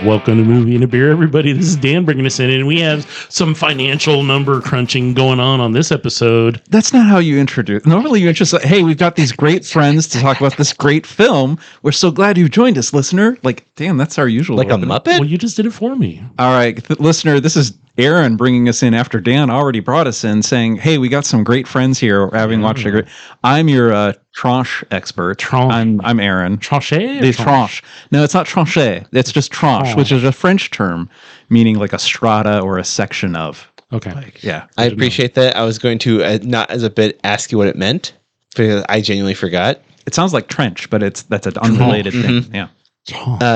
Welcome to Movie and a Beer, everybody. This is Dan bringing us in, and we have some financial number crunching going on this episode. That's not how you introduce. Normally you introduce, hey, we've got these great friends to talk about this great film. We're so glad you've joined us, listener. Like, damn, that's our usual. Like opening. A Muppet? Well, you just did it for me. All right, listener, this is Aaron bringing us in after Dan already brought us in, saying, hey, we got some great friends here having watched a great... I'm your tranche expert. I'm Aaron. Tranche? The tranche. No, it's not tranche. It's just tranche, which is a French term meaning like a strata or a section of. Okay. Like, yeah. I appreciate that. I was going to, not as a bit, ask you what it meant, because I genuinely forgot. It sounds like trench, but that's an unrelated thing. Yeah.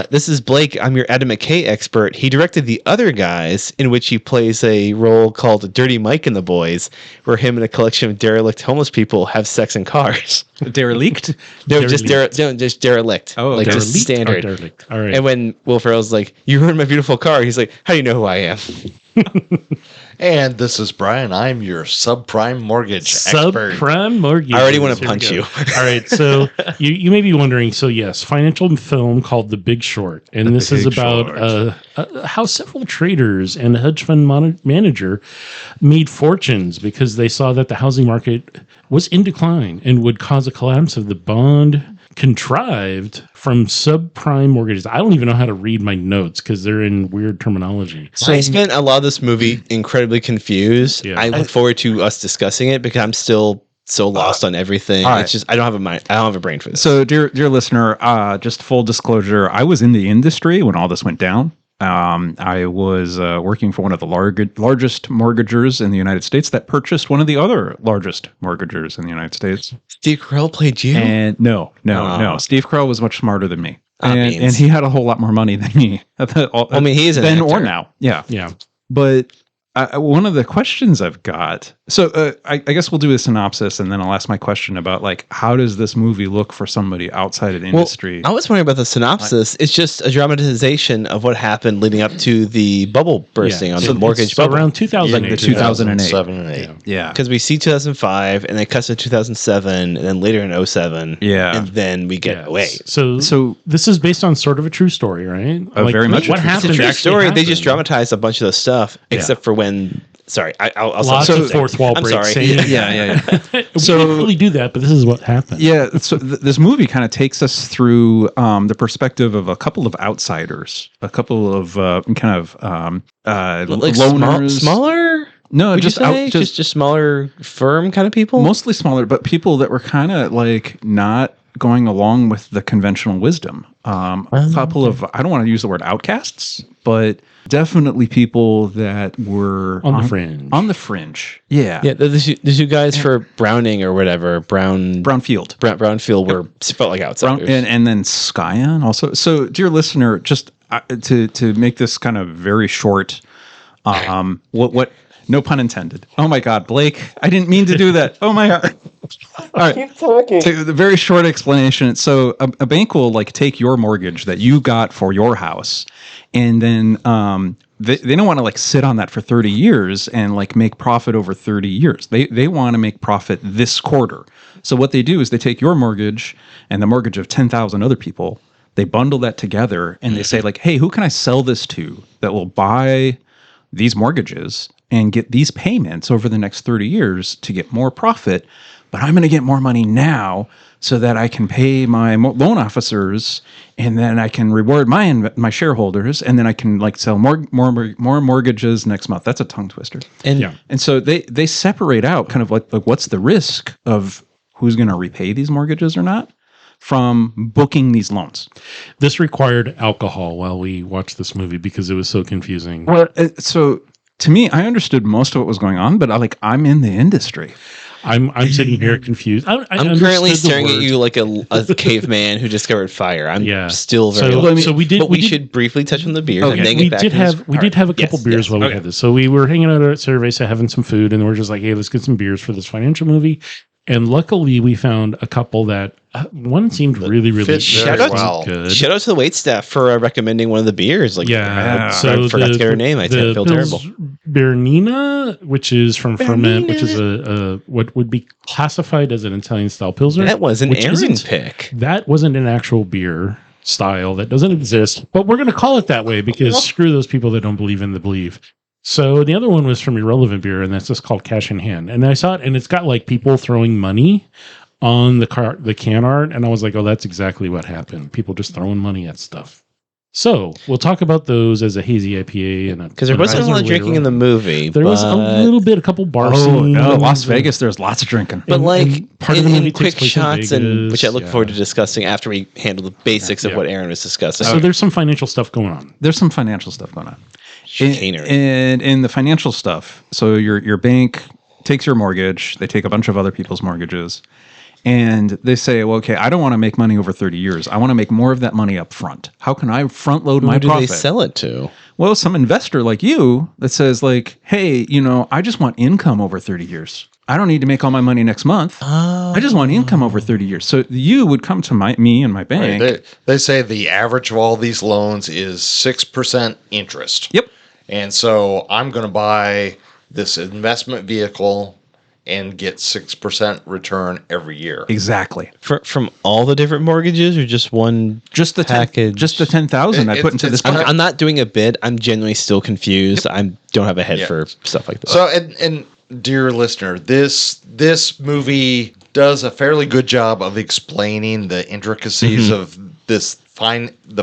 This is Blake. I'm your Adam McKay expert. He directed The Other Guys, in which he plays a role called Dirty Mike and the Boys, where him and a collection of derelict homeless people have sex in cars. Derelict? No, just derelict. Oh, like derelict? just standard. Derelict. All right. And when Will Ferrell's like, "You ruined my beautiful car," he's like, "How do you know who I am?" And this is Brian. I'm your subprime mortgage expert. Subprime mortgage. I already want to punch you. All right. So you may be wondering. So yes, financial film called The Big Short, and this is about how several traders and a hedge fund manager made fortunes because they saw that the housing market was in decline and would cause a collapse of the bond contrived from subprime mortgages. I don't even know how to read my notes because they're in weird terminology. So I spent a lot of this movie incredibly confused. Yeah. I look forward to us discussing it because I'm still so lost on everything. Right. It's just I don't have a mind. I don't have a brain for this. So, dear listener, just full disclosure, I was in the industry when all this went down. I was working for one of the largest mortgagers in the United States that purchased one of the other largest mortgagers in the United States. Steve Carell played you? And no. Steve Carell was much smarter than me, and he had a whole lot more money than me. I mean, he is an then actor. or now. Yeah. But one of the questions I've got, so I guess we'll do a synopsis, and then I'll ask my question about like how does this movie look for somebody outside of the industry? I was wondering about the synopsis. It's just a dramatization of what happened leading up to the bubble bursting on the mortgage bubble around 2008. 2008. Yeah, because we see 2005, and then cuts to 2007, and then later in 07. Yeah, and then we get away. So this is based on sort of a true story, right? Very much. What happened? It's a true story. Happened. They just dramatized a bunch of the stuff, except for when. Sorry, I'll lots of fourth wall breaks. I'm sorry. Yeah. So we didn't really do that, but this is what happened. Yeah. So this movie kind of takes us through the perspective of a couple of outsiders, a couple of loners, smaller. No, just smaller firm kind of people. Mostly smaller, but people that were kind of like not going along with the conventional wisdom. A couple of, I don't want to use the word outcasts, but definitely people that were on the fringe. On the fringe, yeah. The two guys for Browning or whatever, Brownfield were felt like outsiders, and then Skyan also. So, dear listener, just to make this kind of very short, what. No pun intended. Oh my God, Blake! I didn't mean to do that. Oh my God! All right, keep talking. The very short explanation. So a bank will like take your mortgage that you got for your house, and then they don't want to like sit on that for 30 years and like make profit over 30 years. They want to make profit this quarter. So what they do is they take your mortgage and the mortgage of 10,000 other people. They bundle that together and they say like, hey, who can I sell this to that will buy these mortgages and get these payments over the next 30 years to get more profit, but I'm going to get more money now so that I can pay my loan officers, and then I can reward my shareholders, and then I can like sell more mortgages next month. That's a tongue twister. And so they separate out kind of like what's the risk of who's going to repay these mortgages or not from booking these loans. This required alcohol while we watched this movie because it was so confusing. Well, so to me, I understood most of what was going on, but I'm in the industry. I'm sitting here confused. I'm currently staring at you like a caveman who discovered fire. I'm still very lost. So we should briefly touch on the beers. Okay. And then get back we did have a couple beers while we had this. So we were hanging out at Cerveza having some food, and we're just like, hey, let's get some beers for this financial movie. And luckily, we found a couple that one seemed really fit very well. good. Shout out to the wait staff for recommending one of the beers. Like, So I forgot to get her name. I feel terrible. Bernina, which is from Ferment, which is a what would be classified as an Italian style pilsner. That was an which Aaron isn't. pick. That wasn't an actual beer style. That doesn't exist. But we're going to call it that way because screw those people that don't believe in the belief. So the other one was from Irrelevant Beer, and that's just called Cash in Hand. And I saw it, and it's got like people throwing money on the can art, and I was like, oh, that's exactly what happened. People just throwing money at stuff. So we'll talk about those as a hazy IPA, and Because there wasn't a lot of drinking in the movie. There was a little bit, a couple bar scenes. No, Las Vegas, there's lots of drinking. But and part of the movie in quick takes place shots, in and Vegas, which I look forward to discussing after we handle the basics of what Aaron was discussing. So there's some financial stuff going on. There's some financial stuff going on. Chicanery. And in the financial stuff, so your bank takes your mortgage, they take a bunch of other people's mortgages, and they say, well, okay, I don't want to make money over 30 years. I want to make more of that money up front. How can I front load my Who do profit? they sell it to? Well, some investor like you that says like, hey, I just want income over 30 years. I don't need to make all my money next month. I just want income over 30 years. So you would come to me and my bank. Right. They say the average of all these loans is 6% interest. Yep. And so I'm going to buy this investment vehicle and get 6% return every year. Exactly. From all the different mortgages, or just one? Just the package. Just the 10,000 I put into this. I'm not doing a bid. I'm genuinely still confused. I don't have a head for stuff like that. So, and dear listener, this movie does a fairly good job of explaining the intricacies of the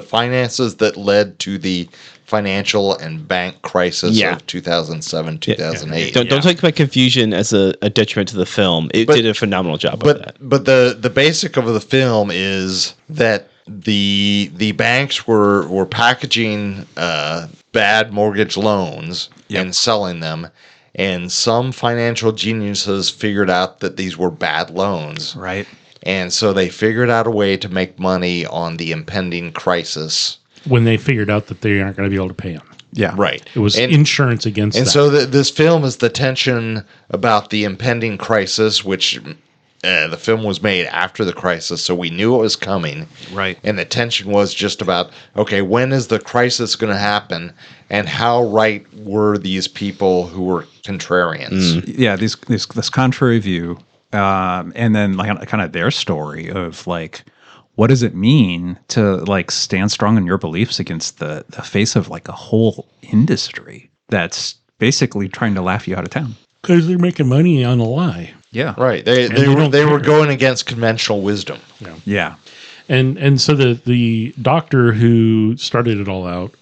finances that led to the financial and bank crisis of 2007, 2008. Don't take my confusion as a detriment to the film. It did a phenomenal job of that. But the basic of the film is that the banks were packaging bad mortgage loans and selling them. And some financial geniuses figured out that these were bad loans. Right. And so they figured out a way to make money on the impending crisis. When they figured out that they aren't going to be able to pay them. Yeah. Right. It was insurance against and that. So this film is the tension about the impending crisis, which the film was made after the crisis, so we knew it was coming. Right. And the tension was just about, okay, when is the crisis going to happen, and how right were these people who were contrarians? Yeah, this contrary view, and then like kind of their story of like, what does it mean to like stand strong in your beliefs against the face of like a whole industry that's basically trying to laugh you out of town? Because they're making money on a lie. Yeah. Right. They were going against conventional wisdom. Yeah. And so the doctor who started it all out,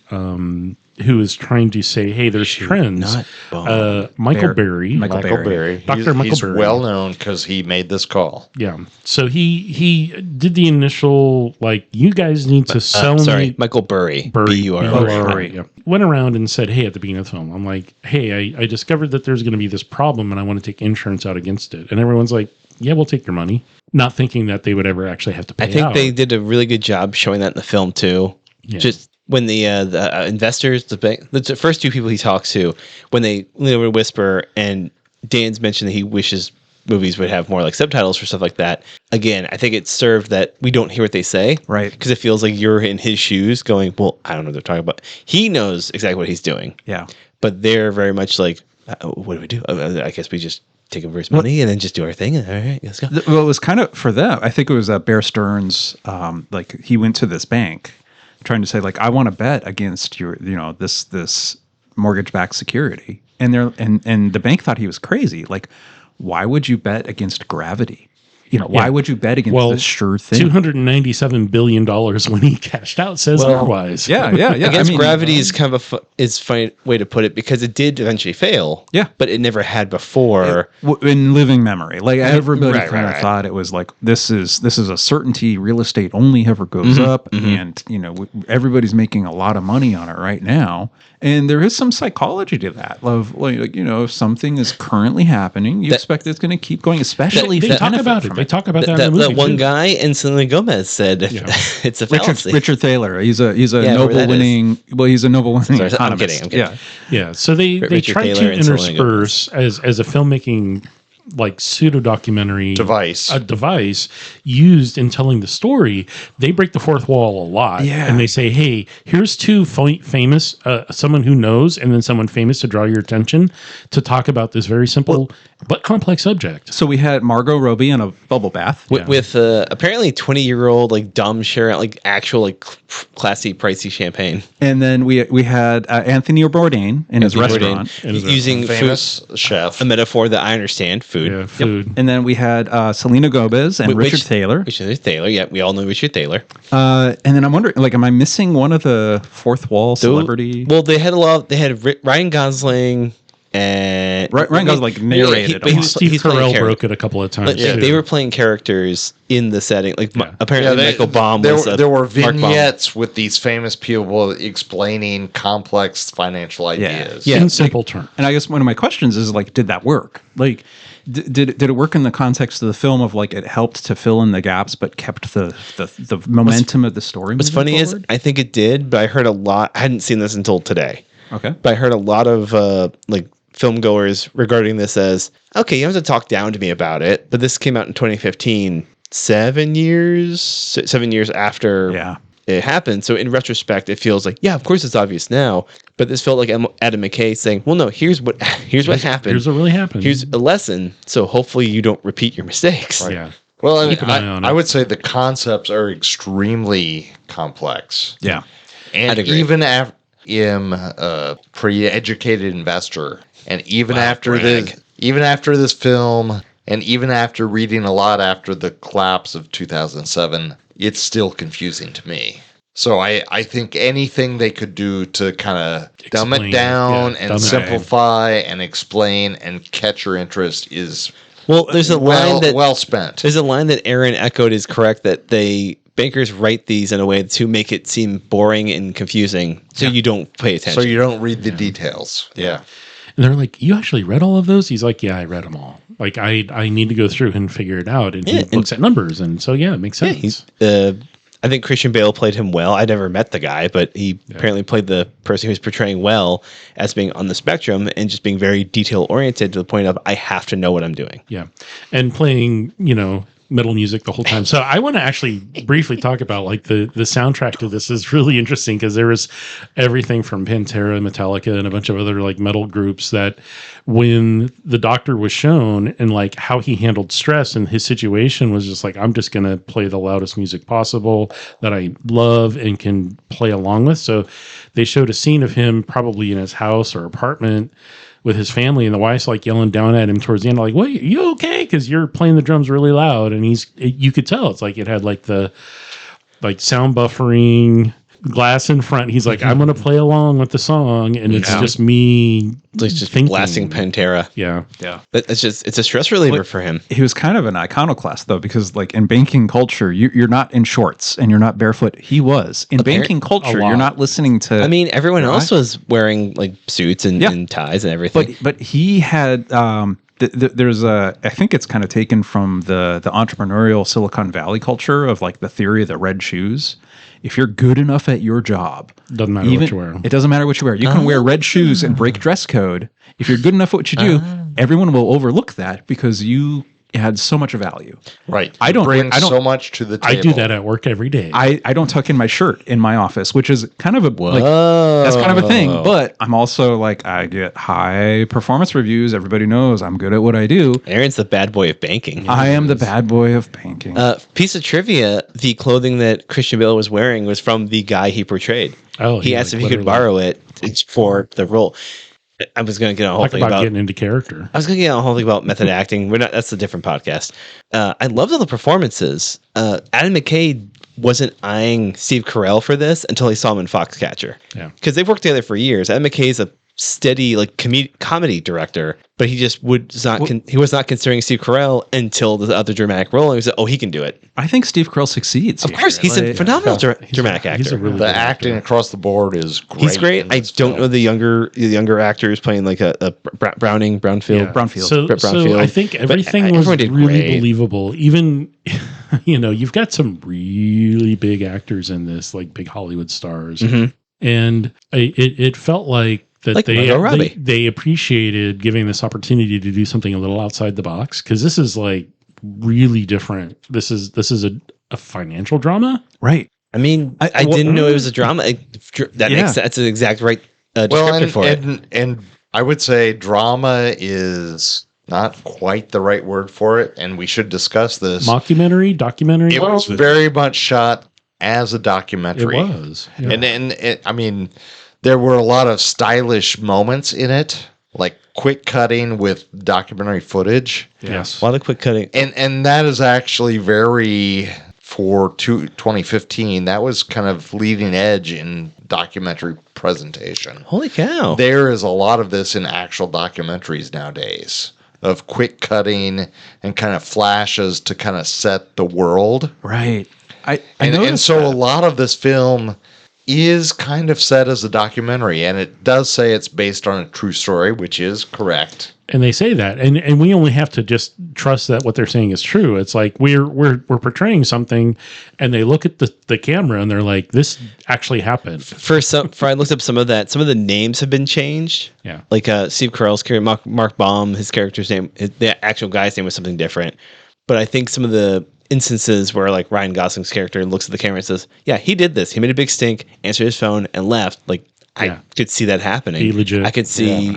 who is trying to say, hey, there's trends. Michael Berry. Michael Berry. Dr. Michael He's Berry. well known because he made this call. Yeah. So he did the initial, like, you guys need to sell me. Michael Burry. B-U-R-R-Y. Yeah. Went around and said, hey, at the beginning of the film, I'm like, hey, I discovered that there's going to be this problem and I want to take insurance out against it. And everyone's like, yeah, we'll take your money. Not thinking that they would ever actually have to pay I think out. they did a really good job showing that in the film too. Yeah. Just when the investors, the first two people he talks to, when they lean over to whisper, and Dan's mentioned that he wishes movies would have more like subtitles for stuff like that. Again, I think it's served that we don't hear what they say, right? Because it feels like you're in his shoes, going, "Well, I don't know what they're talking about." He knows exactly what he's doing, yeah. But they're very much like, "What do we do? I guess we just take everybody's money and then just do our thing." And, all right, let's go. Well, it was kind of for them. I think it was Bear Stearns. Like he went to this bank, trying to say like, I want to bet against your, this mortgage-backed security, and the bank thought he was crazy. Like, why would you bet against gravity? Why would you bet against this sure thing? $297 billion when he cashed out says otherwise. Yeah. I guess gravity is kind of a funny way to put it, because it did eventually fail. Yeah. But it never had before. In living memory. Like everybody kind of thought it was like, this is a certainty. Real estate only ever goes up. And, everybody's making a lot of money on it right now. And there is some psychology to that. Of if something is currently happening, you expect it's going to keep going, especially they talk about it. They talk about that in the movie. That one too. guy, and Selena Gomez said, it's a fallacy. Richard Thaler. He's a Nobel winning. Well, he's a Nobel winning economist. I'm kidding. Yeah. So they Richard try Thaler to and Selena intersperse as a filmmaking like pseudo documentary Device. a device used in telling the story, they break the fourth wall a lot. Yeah. And they say, hey, here's two famous, someone who knows, and then someone famous to draw your attention to talk about this very simple but complex subject. So we had Margot Robbie in a bubble bath. With apparently 20-year-old like dumb share like actual like classy pricey champagne. And then we had Anthony Bourdain in his restaurant. Using Famous food, chef. a metaphor that I understand, food. Yeah, food. And then we had Selena Gomez and Richard Thaler. Richard Thaler, yeah, we all know Richard Thaler. And then I'm wondering, like, am I missing one of the fourth wall celebrity? Well, they had a lot. They had Ryan Gosling and Ryan Gosling like narrated. but Steve he's playing Carell broke it a couple of times. Like, they were playing characters in the setting. Like apparently Michael Baum there, was there were Mark Baum. vignettes with these famous people explaining complex financial ideas. Yeah. in simple terms. And I guess one of my questions is like, did that work? Like, did it work in the context of the film of like it helped to fill in the gaps but kept the momentum of the story? What's funny is I think it did, but I heard a lot. I hadn't seen this until today. Okay. But I heard a lot of like film goers regarding this as, okay, you don't have to talk down to me about it, but this came out in 2015, 7 years after it happened. So in retrospect, it feels like, yeah, of course it's obvious now, but this felt like Adam McKay saying, well, no, here's what happened. Here's what really happened. Here's a lesson. So hopefully you don't repeat your mistakes. Right. Yeah. Well, I, Keep an eye on I it. would say the concepts are extremely complex. Yeah. And I'd agree. even after I'm a pre-educated investor, and even after this film, and even after reading a lot after the collapse of 2007, it's still confusing to me. So I think anything they could do to kind of dumb Explain it it, down yeah, and dumb it. simplify and explain and catch your interest is Well, there's a line that well spent. There's a line that Aaron echoed is correct, that bankers write these in a way to make it seem boring and confusing, so you don't pay attention. So you don't read the details. Yeah. And they're like, you actually read all of those? He's like, yeah, I read them all. Like, I need to go through and figure it out. And he looks at numbers. And so, yeah, it makes sense. I think Christian Bale played him well. I never met the guy, but he apparently played the person he was portraying well as being on the spectrum and just being very detail oriented to the point of, I have to know what I'm doing. Yeah. And playing, metal music the whole time. So I want to actually briefly talk about like the soundtrack to this is really interesting because there was everything from Pantera, Metallica, and a bunch of other like metal groups that when the Doctor was shown and like how he handled stress and his situation was just like, I'm just going to play the loudest music possible that I love and can play along with. So they showed a scene of him probably in his house or apartment with his family, and the wife's like yelling down at him towards the end, like, "What? You okay? Because you're playing the drums really loud." And you could tell it's like it had like the sound buffering glass in front. He's like, "I'm going to play along with the song," and it's just me. It's just thinking. blasting Pantera. Yeah. But it's a stress reliever for him. He was kind of an iconoclast though, because like in banking culture, you're not in shorts and you're not barefoot. He was in banking culture. You're not listening to. I mean, everyone else was wearing like suits and ties and everything. But he had. There's I think it's kind of taken from the entrepreneurial Silicon Valley culture of like the theory of the red shoes. If you're good enough at your job, doesn't matter what you wear. It doesn't matter what you wear. You can wear red shoes and break dress code. If you're good enough at what you do, everyone will overlook that because you had so much value. Right. I don't bring so much to the table. I do that at work every day. I don't tuck in my shirt in my office, which is kind of that's kind of a thing. But I'm also like, I get high performance reviews. Everybody knows I'm good at what I do. Aaron's the bad boy of banking. I am the bad boy of banking. Piece of trivia: the clothing that Christian Bale was wearing was from the guy he portrayed. Oh, he asked if he could borrow it for the role. I was going to get on a whole thing about getting into character. I was going to get on a whole thing about method acting. That's a different podcast. I loved all the performances. Adam McKay wasn't eyeing Steve Carell for this until he saw him in Foxcatcher. Yeah, because they've worked together for years. Adam McKay's a steady like comedy director, but he just he was not considering Steve Carell until the other dramatic role. And he said, "Oh, he can do it." I think Steve Carell succeeds. Of course, he's a phenomenal dramatic actor. He's a really the acting across the board is great. He's great. I don't know the younger actors playing like a Brownfield. So I think everything was really believable. Even you've got some really big actors in this, like big Hollywood stars. Mm-hmm. And it felt like that Like Margot Robbie. they appreciated giving this opportunity to do something a little outside the box, because this is like really different. This is a financial drama. Right. I mean, I didn't know it was a drama. That's the exact right description for it. And I would say drama is not quite the right word for it, and we should discuss this. Documentary. It was very much shot as a documentary. It was, yeah. And I mean, there were a lot of stylish moments in it, like quick cutting with documentary footage. Yes, A lot of quick cutting. And that is actually very, for 2015, that was kind of leading edge in documentary presentation. Holy cow. There is a lot of this in actual documentaries nowadays, of quick cutting and kind of flashes to kind of set the world. Right. I And so that. a lot of this film is kind of set as a documentary, and it does say it's based on a true story, which is correct. and they say that, and we only have to just trust that what they're saying is true. It's like we're portraying something, and they look at the camera and they're like, this actually happened. For I looked up some of that. Some of the names have been changed. Yeah. Like Steve Carell's character, Mark Baum, his character's name, the actual guy's name was something different. But I think some of the instances where like Ryan Gosling's character looks at the camera and says, "Yeah, he did this. He made a big stink, answered his phone, and left." Like I could see that happening. Be legit. I could see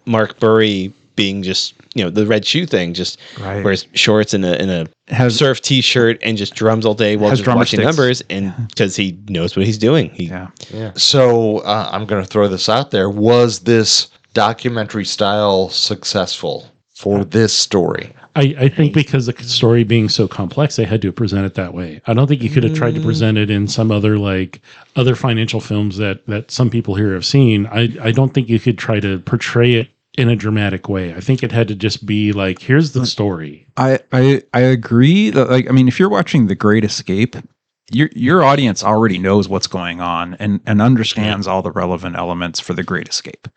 Mark Burry being just the red shoe thing, just Right. wears shorts and a surf t-shirt and just drums all day while Has just watching drumsticks. numbers, and because he knows what he's doing. So I'm going to throw this out there. Was this documentary style successful for this story? I think because the story being so complex, they had to present it that way. I don't think you could have tried to present it in some other financial films that some people here have seen. I don't think you could try to portray it in a dramatic way. I think it had to just be like, here's the story. I agree that, like, I mean, if you're watching The Great Escape, your audience already knows what's going on and understands all the relevant elements for The Great Escape.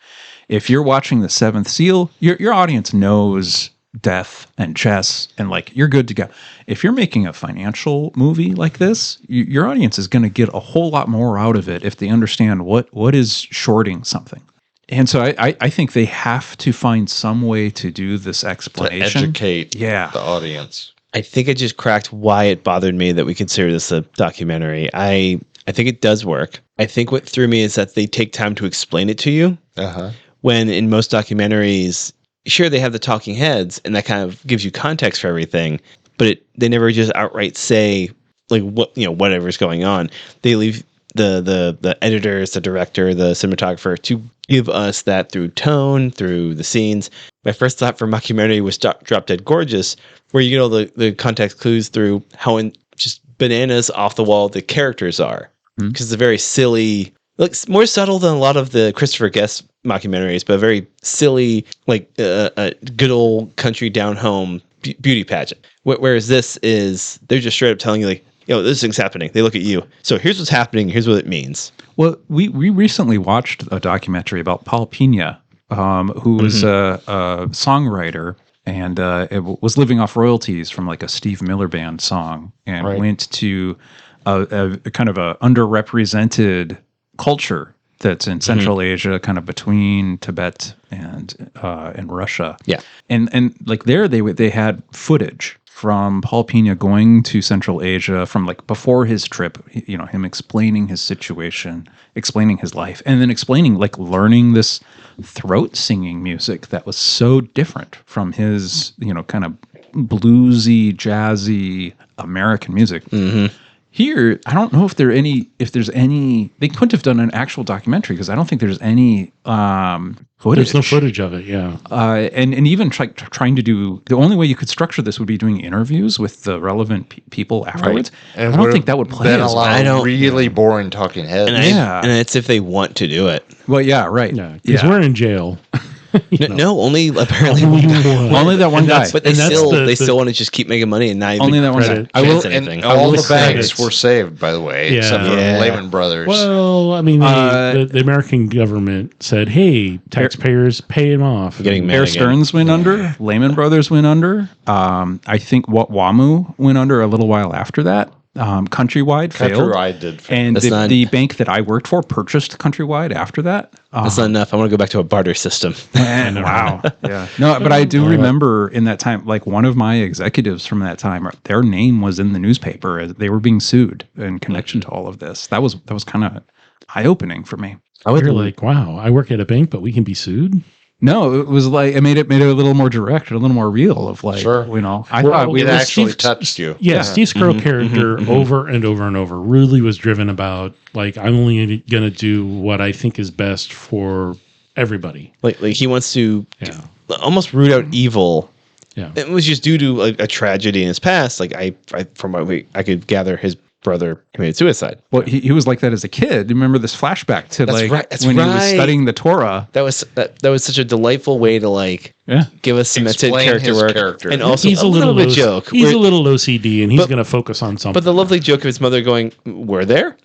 If you're watching The Seventh Seal, your audience knows death and chess, and like you're good to go. If you're making a financial movie like this, your audience is going to get a whole lot more out of it if they understand what is shorting something. And so I think they have to find some way to do this explanation. To educate the audience. I think I just cracked why it bothered me that we consider this a documentary. I think it does work. I think what threw me is that they take time to explain it to you. When in most documentaries, sure, they have the talking heads, and that kind of gives you context for everything, but they never just outright say like whatever's going on. They leave the editors, the director, the cinematographer to give us that through tone, through the scenes. My first thought for mockumentary was Drop Dead Gorgeous, where you get all the context clues through how just bananas off the wall the characters are, because it's a very silly. Looks more subtle than a lot of the Christopher Guest mockumentaries, but a very silly, like a good old country down home beauty pageant. Whereas this is, they're just straight up telling you like, this thing's happening. They look at you. So here's what's happening. Here's what it means. Well, we recently watched a documentary about Paul Pina, who was a songwriter and it was living off royalties from like a Steve Miller Band song, and went to a kind of a underrepresented culture that's in Central Asia, kind of between Tibet and Russia. Yeah. And like there they had footage from Paul Pina going to Central Asia from like before his trip, him explaining his situation, explaining his life, and then explaining like learning this throat singing music that was so different from his, kind of bluesy, jazzy American music. Here, I don't know if there's any. They couldn't have done an actual documentary because I don't think there's any footage. There's no footage of it. Yeah, and even trying to do, the only way you could structure this would be doing interviews with the relevant people afterwards. And I don't think that would play been as a well. lot of really boring talking heads. And it's if they want to do it. Well, yeah, right. yeah, because we're in jail. No, only apparently Only that one guy. But they still want to just keep making money and not even only that one guy. I will. anything. And all the say banks were saved, by the way, except for Lehman Brothers. Well, I mean, the American government said, "Hey, taxpayers, pay him off." Getting mad Bear again. Stearns went under. Lehman Brothers went under. I think WAMU went under a little while after that. Countrywide failed. Countrywide did fail. And That's not- the bank that I worked for purchased Countrywide after that. That's not enough. I want to go back to a barter system. And wow. Yeah. No, but I do remember in that time, like one of my executives from that time, their name was in the newspaper as they were being sued in connection to all of this. That was kind of eye-opening for me. You're like, wow, I work at a bank, but we can be sued? No, it was like it made it a little more direct, a little more real. Of like, Sure. I Well, thought we It were actually Steve- touched you. Yeah, Steve Carell character over and over and over really was driven about, like, I'm only going to do what I think is best for everybody. Like he wants to Yeah. almost root out evil. Yeah. It was just due to a tragedy in his past. Like from what I could gather, his brother committed suicide. Well, he was like that as a kid. Remember this flashback to That's right, that's when he was right. studying the Torah. That was such a delightful way to like Yeah. give us cemented Explain character his work, character. and also He's a little bit low- joke. He's Where- a little OCD, and he's But- going to focus on something. but the lovely joke of his mother going, "Were there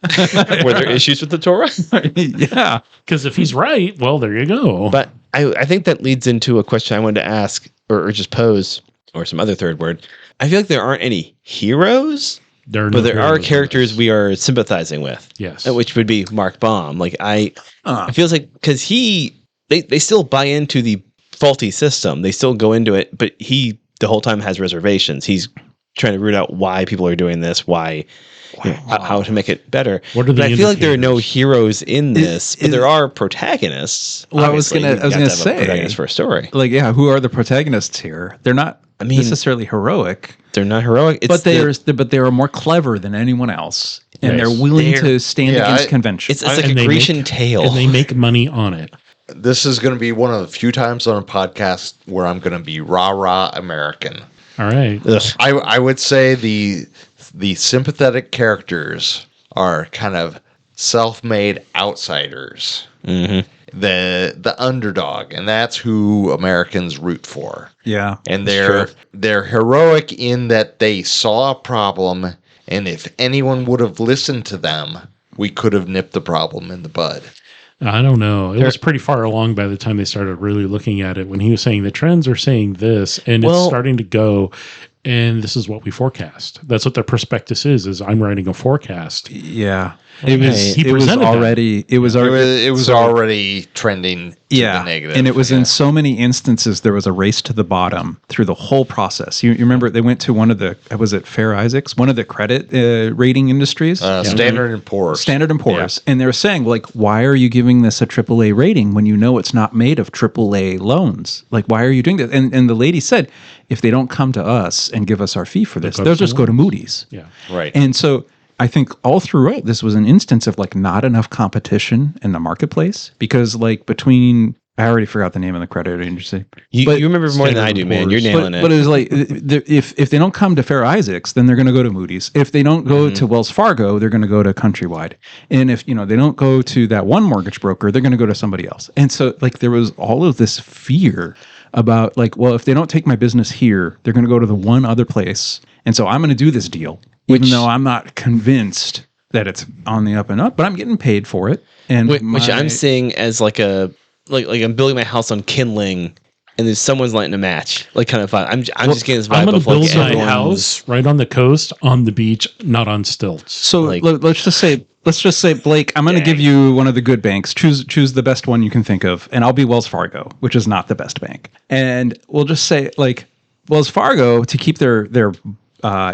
issues with the Torah?" Yeah. Because if he's right, well, there you go. But I think that leads into a question I wanted to ask or just pose, or some other third word. I feel like there aren't any heroes, there are but no there are heroes in characters this. we are sympathizing with. Yes. Which would be Mark Baum. Like it feels like because they still buy into the faulty system. They still go into it, but he the whole time has reservations. He's trying to root out why people are doing this, why how to make it better. What are the But I feel like there are no indicators? heroes in this, but is- there are protagonists. Well, I was Obviously, gonna you got to have a say, protagonist for a story. Like, yeah, who are the protagonists here? They're not mean- necessarily heroic, They're not heroic, it's but they are more clever than anyone else, and Yes. they're willing They're- to stand Yeah, against I- convention. it's like And a they Grecian make- tale. and they make money on it. This is going to be one of the few times on a podcast where I'm going to be rah-rah American. All right. Ugh. I would say the sympathetic characters are kind of self-made outsiders. Mhm. The underdog, and that's who Americans root for. Yeah, And That's they're heroic in that they saw a problem, and if anyone would have listened to them, we could have nipped the problem in the bud. I don't know. It was pretty far along by the time they started really looking at it when he was saying the trends are saying this and Well- it's starting to go and this is what we forecast. That's what their prospectus is I'm writing a forecast. yeah. He It was presented that. already. It was already. It was already trending to Yeah, the negative. and it was Yeah. in so many instances there was a race to the bottom through the whole process. You remember they went to one of the was it Fair Isaacs, one of the credit rating industries, Standard and Poor's. Standard and Poor's, and they were saying like, why are you giving this a AAA rating when you know it's not made of AAA loans? Like, why are you doing that? And the lady said, if they don't come to us and give us our fee for this, go they'll to just go to Moody's. Yeah. Right. And so I think all throughout this was an instance of like not enough competition in the marketplace because like between I already forgot the name of the credit agency. You remember more than Standard I do, man. Poor's. You're nailing But it. it was like if they don't come to Fair Isaacs, then they're going to go to Moody's. If they don't go to Wells Fargo, they're going to go to Countrywide. And if they don't go to that one mortgage broker, they're going to go to somebody else. And so like there was all of this fear about like, well, if they don't take my business here, they're going to go to the one other place. And so I'm going to do this deal, even though I'm not convinced that it's on the up and up, but I'm getting paid for it. And Which I'm seeing as like a like I'm building my house on kindling, and there's someone's lighting a match, like kind of fun. I'm just getting this I'm vibe going of to like build my everyone's- house right on the coast, on the beach, not on stilts. So Like- let's just say, Blake, I'm going to give you one of the good banks. Choose the best one you can think of, and I'll be Wells Fargo, which is not the best bank. And we'll just say, like, Wells Fargo, to keep their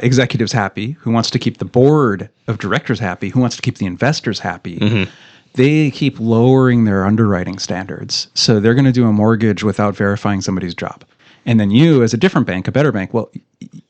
executives happy, who wants to keep the board of directors happy, who wants to keep the investors happy, they keep lowering their underwriting standards. So they're going to do a mortgage without verifying somebody's job. And then you, as a different bank, a better bank, well,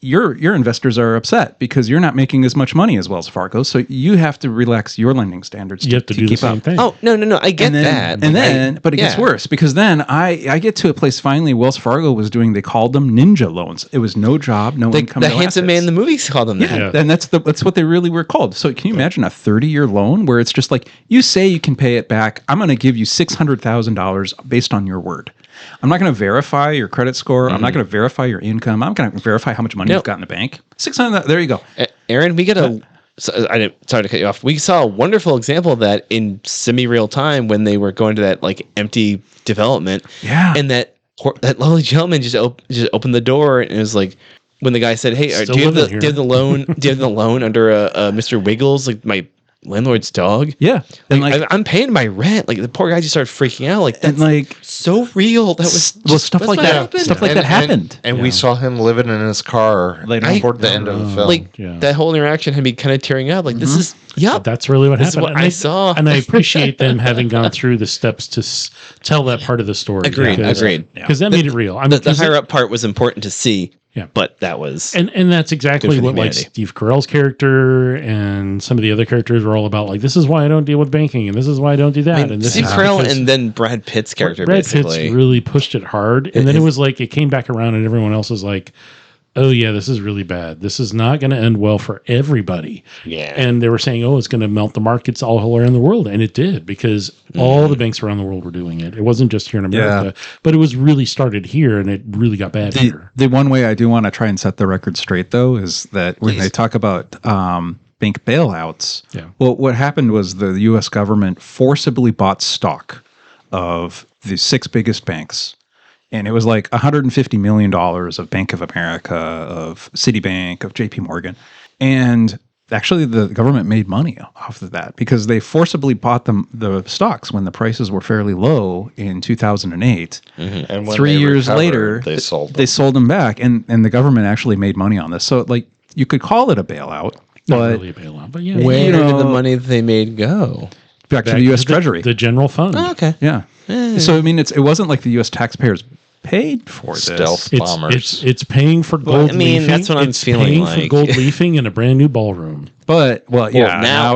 your investors are upset because you're not making as much money as Wells Fargo. So you have to relax your lending standards You have to do the keep same up. thing. Oh no! I get And that. then, but it gets yeah. worse because then I get to a place finally. Wells Fargo was doing. They called them ninja loans. It was no job, no income, The no handsome man in assets. the movies called them that. Yeah, and that's what they really were called. So can you imagine a 30-year loan where it's just like you say you can pay it back? I'm going to give you $600,000 based on your word. I'm not going to verify your credit score. I'm not going to verify your income. I'm going to verify how much money No. you've got in the bank. 600. There you go. Aaron, we got a. Sorry to cut you off. We saw a wonderful example of that in semi-real time when they were going to that like empty development. Yeah. And that lovely gentleman just opened the door and it was like, when the guy said, "Hey, Still do you have living the loan? Do you have the loan under a Mr. Wiggles, like my landlord's dog?" Yeah. And Like, I'm paying my rent. Like the poor guy just started freaking out. Like that's and like so real. That was stuff that's like what that. happened. Stuff like that happened. And we saw him living in his car Later toward the end of the film. Like Yeah. that whole interaction had me kind of tearing up. Like this is That's really what This is happened. what I saw. And I appreciate them having gone through the steps to tell that part of the story. Agreed. Because that made it real. I mean, The higher up part was important to see. Yeah. But that was And that's exactly good for the what like humanity. Steve Carell's character and some of the other characters were all about. Like, this is why I don't deal with banking, and this is why I don't do that. I mean, and this Steve is Carell because and then Brad Pitt's character Brad basically. Pitt's really pushed it hard, and then it was like it came back around, and everyone else was like, "Oh yeah, this is really bad. This is not going to end well for everybody." Yeah. And they were saying, "Oh, it's going to melt the markets all around the world," and it did because all the banks around the world were doing it. It wasn't just here in America, but it was really started here, and it really got bad here. The one way I do want to try and set the record straight, though, is that when they talk about bank bailouts, well, what happened was the U.S. government forcibly bought stock of the 6 biggest banks. And it was like $150 million of Bank of America, of Citibank, of JP Morgan. And actually the government made money off of that because they forcibly bought the stocks when the prices were fairly low in 2008. And when 3 they years recovered, later, they sold them. back. And the government actually made money on this. So like you could call it a bailout. Not But really a bailout, but yeah. Where you know, did the money that they made go? back to the U.S. Treasury. The general fund. Oh, okay. Yeah. So I mean, it wasn't like the U.S. taxpayers paid for this. Stealth It's, bombers. it's paying for gold I mean, leafing. that's what I'm It's feeling paying like. for gold leafing in a brand new ballroom. But yeah, now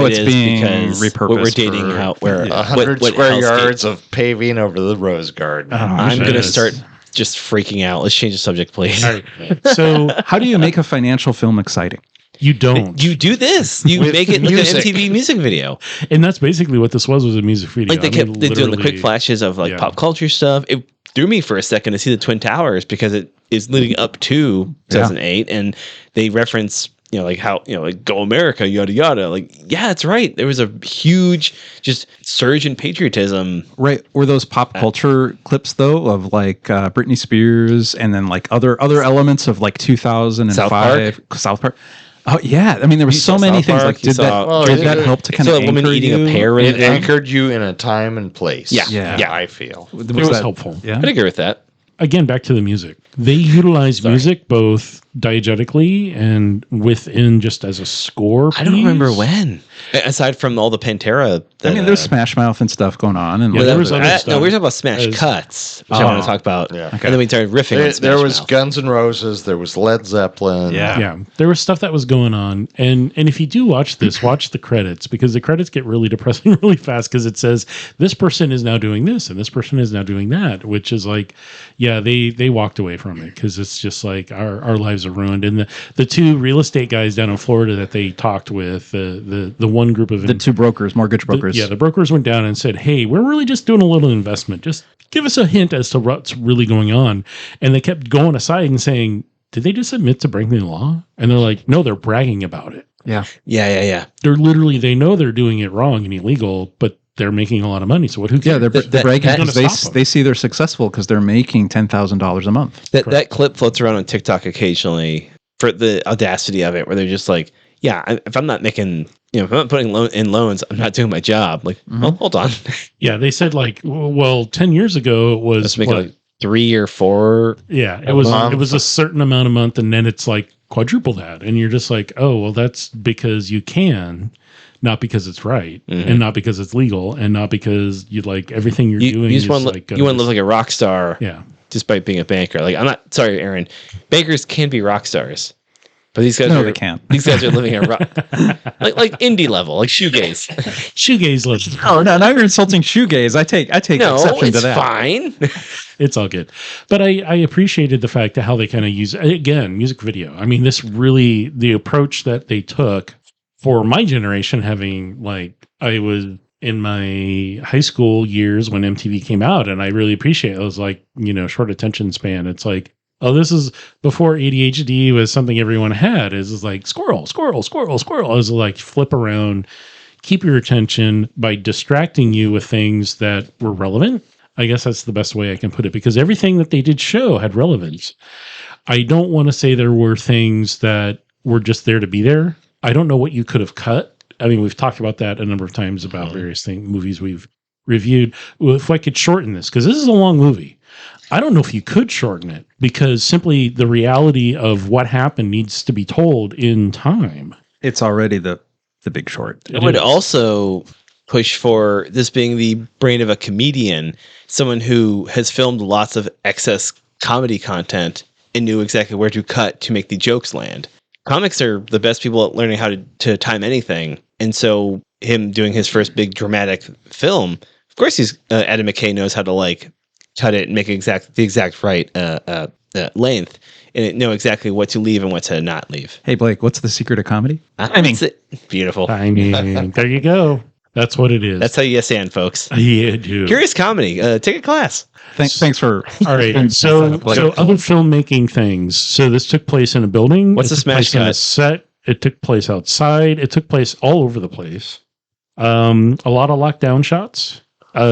it's it is being because repurposed. what we're dating for- out where 100 square yards of paving over the rose garden. I'm That gonna is- start just freaking out. Let's change the subject, please. All right. So How do you make a financial film exciting? you don't. You do this. You With make it like an music. MTV music video. And that's basically what this was a music video. Like they I mean, kept they doing the quick literally- flashes of like yeah. pop culture stuff. It threw me for a second to see the Twin Towers because it is leading up to 2008, and they reference like how like Go America, yada yada. Like yeah, that's right. There was a huge just surge in patriotism. Right? Were those pop culture clips though of like Britney Spears and then like other elements of like 2005 South Park? Oh yeah, I mean there were so saw many South things. Park, Like you did that saw- help to You kind saw of a woman anchor eating you? a pear in It the anchored you in a time and place. Yeah. I feel. It was that- helpful. Yeah. I'd agree with that. Again, back to the music. They utilize music both diegetically and within just as a score. I don't remember piece. when. Aside from all the Pantera. I mean, there's Smash Mouth and stuff going on, and Yeah, like, there was other No, stuff. we were talking about Smash As- Cuts, which I want to talk about. Yeah. And then we started riffing on Smash There was Mouth. Guns N' Roses. There was Led Zeppelin. Yeah, there was stuff that was going on, and if you do watch this, watch the credits because the credits get really depressing really fast because it says this person is now doing this and this person is now doing that, which is like, yeah, they walked away from it because it's just like our lives are ruined. And the two real estate guys down in Florida that they talked with, the one group of the two brokers, mortgage brokers. the brokers went down and said, "Hey, we're really just doing a little investment. Just give us a hint as to what's really going on." And they kept going aside and saying, "Did they just admit to breaking the law?" And they're like, "No, they're bragging about it. yeah. Yeah. They're literally they know they're doing it wrong and illegal, but they're making a lot of money. So what? Who cares?" Yeah, they're bragging that- because gonna stop 'em. they see they're successful because they're making $10,000 a month. That clip floats around on TikTok occasionally for the audacity of it, where they're just like, yeah, if I'm not making, if I'm not putting in loans, I'm not doing my job. Like, well, hold on. Yeah, they said like, well, 10 years ago it was Let's make it what? like 3 or 4. Yeah, a month. it was a certain amount a month, and then it's like quadruple that, and you're just like, oh, well, that's because you can, not because it's right, and not because it's legal, and not because you like everything you're doing. You just is want like you want to live like a rock star, yeah. despite being a banker. Like, I'm not sorry, Aaron. Bankers can be rock stars, but these guys No, are, they can't. These guys are living a rock, like indie level, like shoegaze. Shoegaze lives. Oh no! Now you're insulting shoegaze. I take No, exception it's to that. fine. It's all good. But I appreciated the fact of how they kind of use, again, music video. I mean, this really, the approach that they took for my generation, having like, I was in my high school years when MTV came out, and I really appreciate it. It was like, short attention span. It's like, oh, this is before ADHD was something everyone had. Is like squirrel, squirrel, squirrel, squirrel. It was like flip around, keep your attention by distracting you with things that were relevant. I guess that's the best way I can put it because everything that they did show had relevance. I don't want to say there were things that were just there to be there. I don't know what you could have cut. I mean, we've talked about that a number of times about various movies we've reviewed. Well, if I could shorten this, because this is a long movie, I don't know if you could shorten it because simply the reality of what happened needs to be told in time. It's already the Big Short. I would also push for this being the brain of a comedian, someone who has filmed lots of excess comedy content and knew exactly where to cut to make the jokes land. Comics are the best people at learning how to time anything. And so him doing his first big dramatic film, of course he's Adam McKay knows how to like cut it and make the exact right length and know exactly what to leave and what to not leave. Hey Blake, what's the secret of comedy? I mean, beautiful. I mean, there you go. That's what it is. That's how you yes and, folks. Yeah, dude. Curious comedy. Take a class. Thanks for. All right. So other filmmaking things. So this took place in a building. What's it the took smash place in a cut? set. It took place outside. It took place all over the place. A lot of lockdown shots.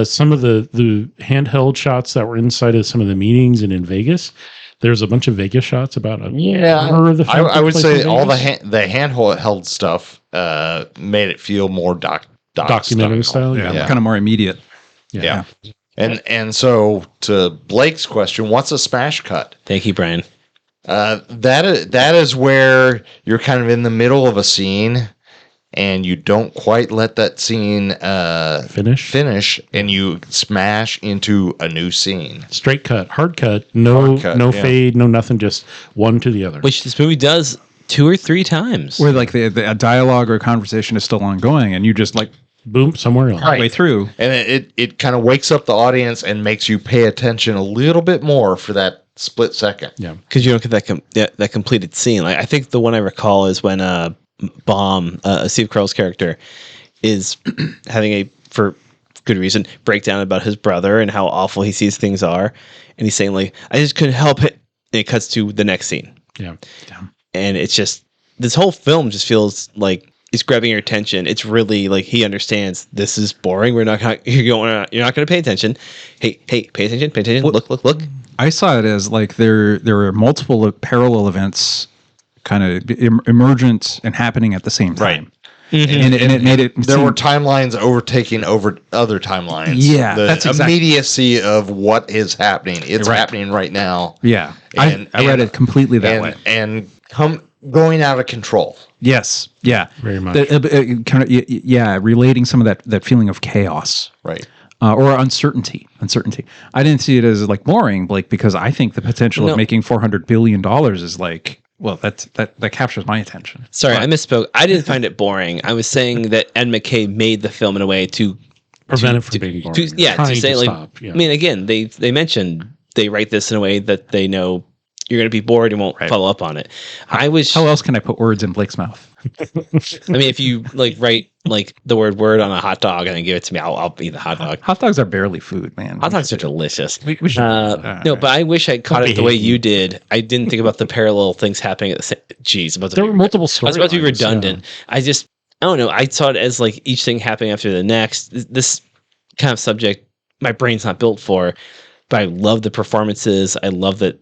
Some of the handheld shots that were inside of some of the meetings and in Vegas. There's a bunch of Vegas shots about of the film. I would took place say in all Vegas. the handheld stuff made it feel more Documentary style. Yeah, kind of more immediate. Yeah. And so to Blake's question, what's a smash cut? Thank you, Brian. That is where you're kind of in the middle of a scene and you don't quite let that scene finish and you smash into a new scene. Straight cut, hard cut, no fade, no nothing, just one to the other. Which this movie does 2 or 3 times. Where like the dialogue or conversation is still ongoing and you just like boom somewhere else. way through. And it kind of wakes up the audience and makes you pay attention a little bit more for that split second. Yeah. Because you don't get that completed scene. Like I think the one I recall is when Bomb, Steve Carell's character, is having a, for good reason, breakdown about his brother and how awful he sees things are. And he's saying like, I just couldn't help it. And it cuts to the next scene. Yeah. And it's just, this whole film just feels like it's grabbing your attention. It's really like he understands this is boring. You're not going to pay attention. Hey, pay attention. Well, Look. I saw it as like there were multiple parallel events kind of emergent and happening at the same time. Right. And it made it There were timelines overtaking over other timelines. Yeah, the that's immediacy of what is happening. It's happening right now. Yeah, And- I read it completely that way. And going out of control. Yes, yeah, Very much. Kind of, relating some of that feeling of chaos, Right. or uncertainty. I didn't see it as like boring, Blake, because I think the potential of making $400 billion is like, well, that captures my attention. Sorry, I misspoke. I didn't find it boring. I was saying that Ed McKay made the film in a way to Prevent it from being boring. to say like, stop. Yeah. I mean, again, they mentioned they write this in a way that they know you're going to be bored and won't follow up on it. How else can I put words in Blake's mouth? I mean, if you like write like the word on a hot dog and then give it to me, I'll eat the hot dog. Hot dogs are barely food, man. Hot dogs are delicious. We should, No, but I wish I caught it the way you did. I didn't think about the parallel things happening at the same. Geez, There were multiple I stories. was about to be redundant. I don't know. I saw it as like each thing happening after the next. This kind of subject, my brain's not built for. But I love the performances. I love that.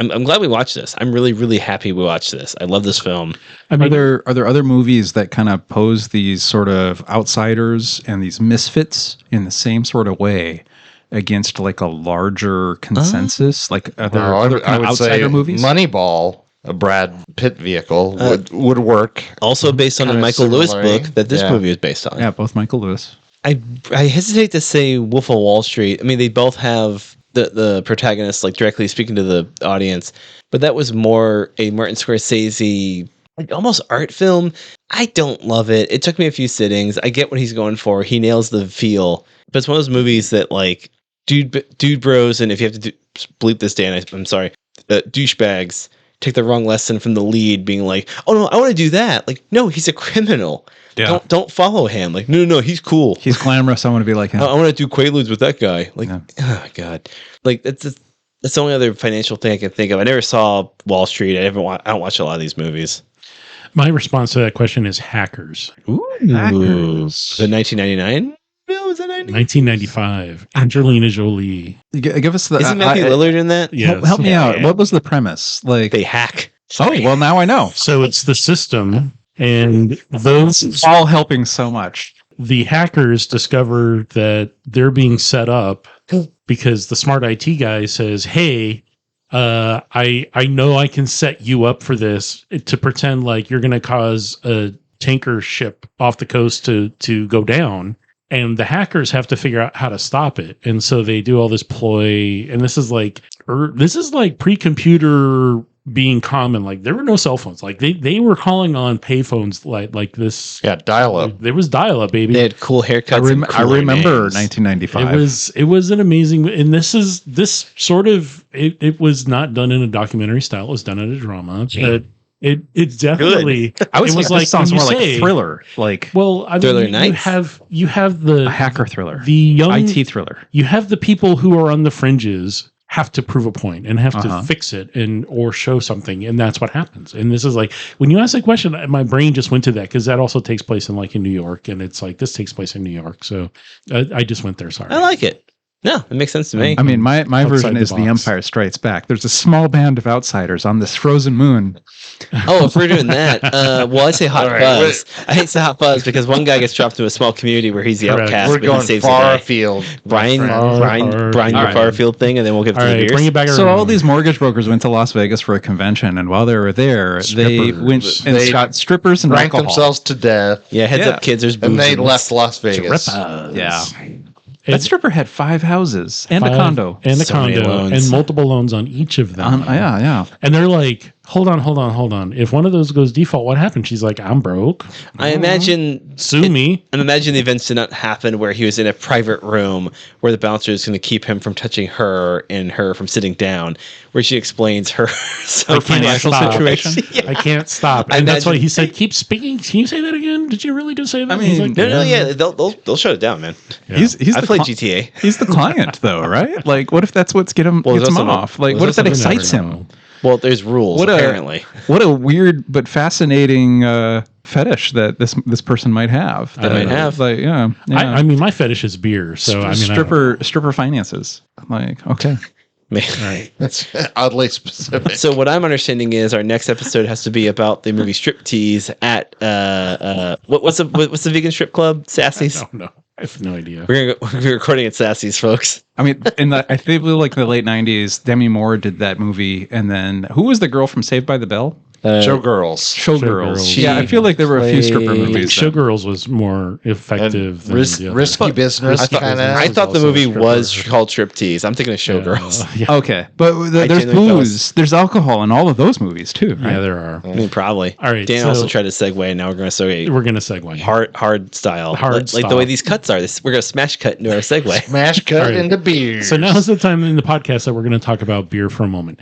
I'm glad we watched this. I'm really, really happy we watched this. I love this film. I mean, are there other movies that kind of pose these sort of outsiders and these misfits in the same sort of way against like a larger consensus? Like are there other kind of outsider movies? Moneyball, a Brad Pitt vehicle, would work. Also based on a Kinda Michael Lewis similarly. book that this Yeah. movie is based on. Yeah, both Michael Lewis. I hesitate to say Wolf of Wall Street. I mean, they both have the protagonist like directly speaking to the audience, but that was more a Martin Scorsese like almost art film. I don't love it. It took me a few sittings. I get what he's going for. He nails the feel, but it's one of those movies that like dude bros, and if you have to bleep this, Dan, I'm sorry, douchebags take the wrong lesson from the lead, being like, "Oh no, I want to do that." Like, no, he's a criminal. Yeah. Don't follow him. Like, no, he's cool. He's glamorous. I want to be like him. I want to do Quaaludes with that guy. Like, Yeah. oh god, like that's the only other financial thing I can think of. I never saw Wall Street. I don't watch a lot of these movies. my response to that question is hackers. Ooh, Hackers. the 1999. film is that 1995. Angelina Jolie. Give us the. Isn't Matthew Lillard in that? Yes. Help me out. Yeah. What was the premise? Like, They hack. oh, well, now I know. So it's the system, and those All helping so much. the hackers discover that they're being set up because the smart IT guy says, "Hey, I know I can set you up for this to pretend like you're going to cause a tanker ship off the coast to go down." And the hackers have to figure out how to stop it, and so they do all this ploy. And this is like pre-computer being common. Like there were no cell phones. Like they were calling on payphones like this. Yeah, dial up. There was dial-up, baby. They had cool haircuts. I remember names. 1995. It was an amazing, and this sort of it was not done in a documentary style. It was done in a drama. But it's definitely. I was it was like, this sounds when you more like say- a thriller, like Well, I Thriller mean, Nights? you have the a hacker thriller, the young IT thriller. you have the people who are on the fringes have to prove a point and have to fix it or show something, and that's what happens. And this is like when you ask that question, my brain just went to that because that also takes place in New York, and it's like this takes place in New York. So I just went there. Sorry. I like it. No, it makes sense to me. I mean, my version the is The box. Empire Strikes Back. There's a small band of outsiders on this frozen moon. Oh, if we're doing that, well, I say Hot All right, Fuzz. I hate to say Hot Fuzz because one guy gets dropped into a small community where he's the Correct. outcast, We're but he going saves far the day. afield. Brian, Far, Brian, far Brian, your afield. far field thing, and then we'll give it All to the right, beers. bring it back. So around. all these mortgage brokers went to Las Vegas for a convention, and while they were there, they Strippers. went and They got strippers and Drank alcohol. themselves to death, Yeah, heads Yeah. up, kids. There's and boobs they in left Las Vegas. Strippers. Yeah. It- That stripper had 5 houses and a condo. and a So many condo loans. and multiple loans on each of them. Yeah. And they're like, hold on. If one of those goes default, what happens? She's like, I'm broke. I imagine Sue me. And imagine the events did not happen where he was in a private room where the bouncer is going to keep him from touching her and her from sitting down, where she explains her financial situation. Yeah. I can't stop. I And that's why imagine- he said, keep speaking. Can you say that again? Did you really just say that? I mean, He's like, No, yeah, they'll shut it down, man. Yeah. He's I the played cli- GTA. He's the client, though, right? Like, what if that's what's Well, gets there's him also off? Like, there's what if that also- excites You never him? know. Well, there's rules apparently. What a weird but fascinating fetish that this person might have. I might have. Like, yeah. I mean, my fetish is beer. So, I mean, I don't- stripper finances. Like, okay. Man. Right. That's oddly specific. So what I'm understanding is our next episode has to be about the movie Striptease at what's the vegan strip club? Sassy's. I don't know. I have no idea. We're recording at Sassy's, folks. I mean, I think like the late '90s, Demi Moore did that movie, and then who was the girl from Saved by the Bell? Showgirls. Showgirls. Showgirls. Yeah, I feel like there were a few stripper played- movies. then. Showgirls was more effective than the other. Risky business, Risky kind Business. of. I thought the also movie a was stripper. called Striptease. I'm thinking of Showgirls. Yeah. Okay, but there's genuinely thought it booze, there's alcohol in all of those movies too, right? Yeah, there are. I mean, probably. All right, Dan so- also tried to segue, and now we're going to segue We're going to segue. hard style. Hard like the style. way these cuts are. We're going to smash cut into our segue. Smash cut All right. into beer. So now is the time in the podcast that we're going to talk about beer for a moment.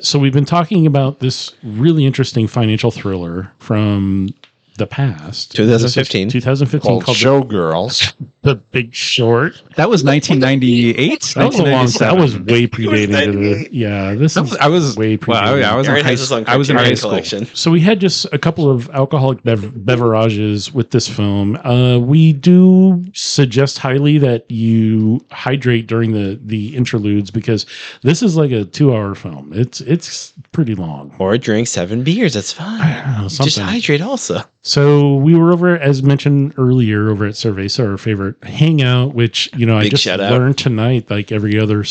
So we've been talking about this really interesting financial thriller from the past. 2015. 2015 called called Showgirls. The Big Short. That was 1998. That was a long. That was way predating. 98. Yeah, this is. I was way well, predating. I was in Aaron high, has this on I was in high Criterion school. Collection. So we had just a couple of alcoholic beverages with this film. We do suggest highly that you hydrate during the interludes because this is like a 2-hour film. It's pretty long. Or drink 7 beers. That's fine. I don't know, Just something. hydrate also. So we were over, as mentioned earlier, over at Cerveza, our favorite hangout, which, I Big just shout out. learned tonight, like every other or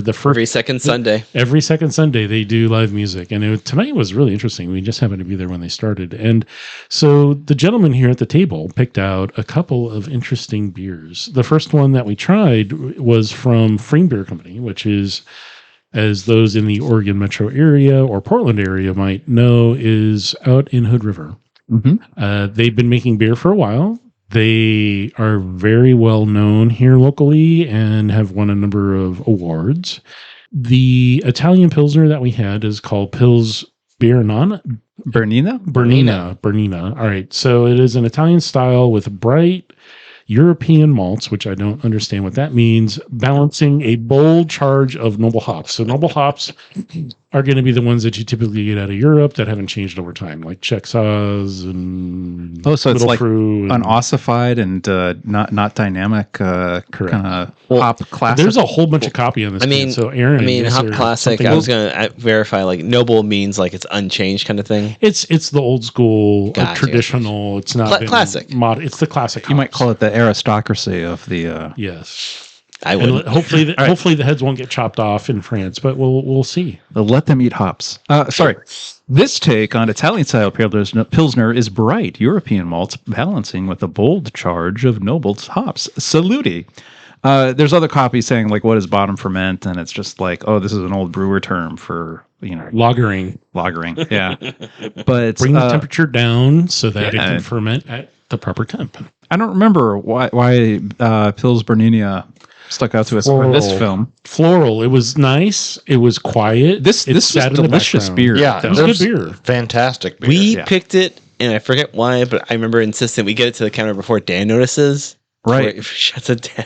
the first, Every second Sunday. every second Sunday, they do live music. And tonight was really interesting. We just happened to be there when they started. And so the gentleman here at the table picked out a couple of interesting beers. The first one that we tried was from Pfriem Beer Company, which is, as those in the Oregon metro area or Portland area might know, is out in Hood River. Mhm. They've been making beer for a while. They are very well known here locally and have won a number of awards. The Italian Pilsner that we had is called Pils Bernina. Bernina. All right. So it is an Italian style with bright European malts, which I don't understand what that means, balancing a bold charge of noble hops. So noble hops are going to be the ones that you typically get out of Europe that haven't changed over time, like Czech saws and so it's Middle like Fruit and- unossified and not dynamic, kind of hop classic. There's a whole bunch of copy on this. I mean, kid. So Aaron, hop classic. I was gonna verify like noble means like it's unchanged kind of thing. It's the old school, Gotcha. traditional. It's not been classic. It's the classic. You might call it the aristocracy of the. Yes. I would. And hopefully the heads won't get chopped off in France, but we'll see. Let them eat hops. Sorry. This take on Italian-style Pilsner is bright European malts balancing with a bold charge of noble hops. Saluti. There's other copies saying, like, what is bottom ferment? And it's just like, oh, this is an old brewer term for, Lagering. Yeah. But Bring the temperature down so that it can ferment at the proper temp. I don't remember why Pils Bernina stuck out to us for this film. Floral. It was nice. It was quiet. This was delicious beer. Yeah, That was good beer. Fantastic beer. We picked it, and I forget why, but I remember insisting we get it to the counter before Dan notices. Right. Before it shuts it down.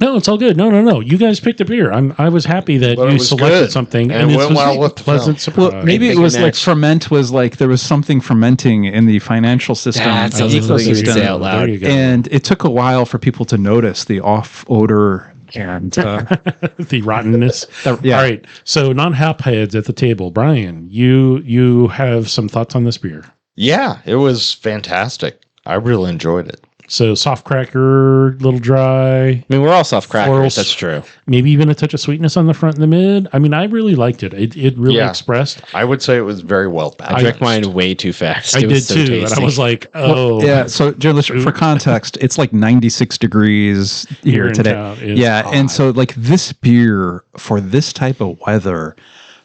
No, it's all good. No. You guys picked a beer. I was happy that But it you was selected good. something, And it went was well a with the pleasant film. surprise. Well, maybe it Big was like match. ferment was like there was something fermenting in the financial system, That's of the the thing you say out ecosystem, loud. There you go. and it took a while for people to notice the off odor and The rottenness. yeah. All right. So non-hop heads at the table. Brian, you have some thoughts on this beer. Yeah, it was fantastic. I really enjoyed it. So soft cracker, little dry, I mean, we're all soft crackers. Floral- That's true. maybe even a touch of sweetness on the front and the mid. I mean, I really liked it. It really Yeah. expressed. I would say it was very well I balanced. drank mine way too fast. I It did was so too, tasty. and I was like, "Oh, Yeah, so dear listener, for context, it's like 96 degrees Here here in today. town is Yeah, hot. and so like this beer for this type of weather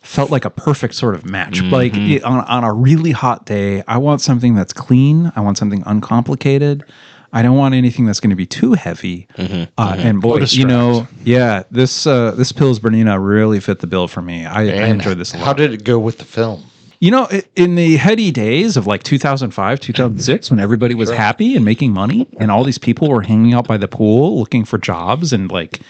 felt like a perfect sort of match. Like on a really hot day, I want something that's clean. I want something uncomplicated. I don't want anything that's going to be too heavy. And boy, What a this Pils Bernina really fit the bill for me. I enjoyed this a lot. How did it go with the film? In the heady days of like 2005, 2006, when everybody was happy and making money, and all these people were hanging out by the pool looking for jobs and like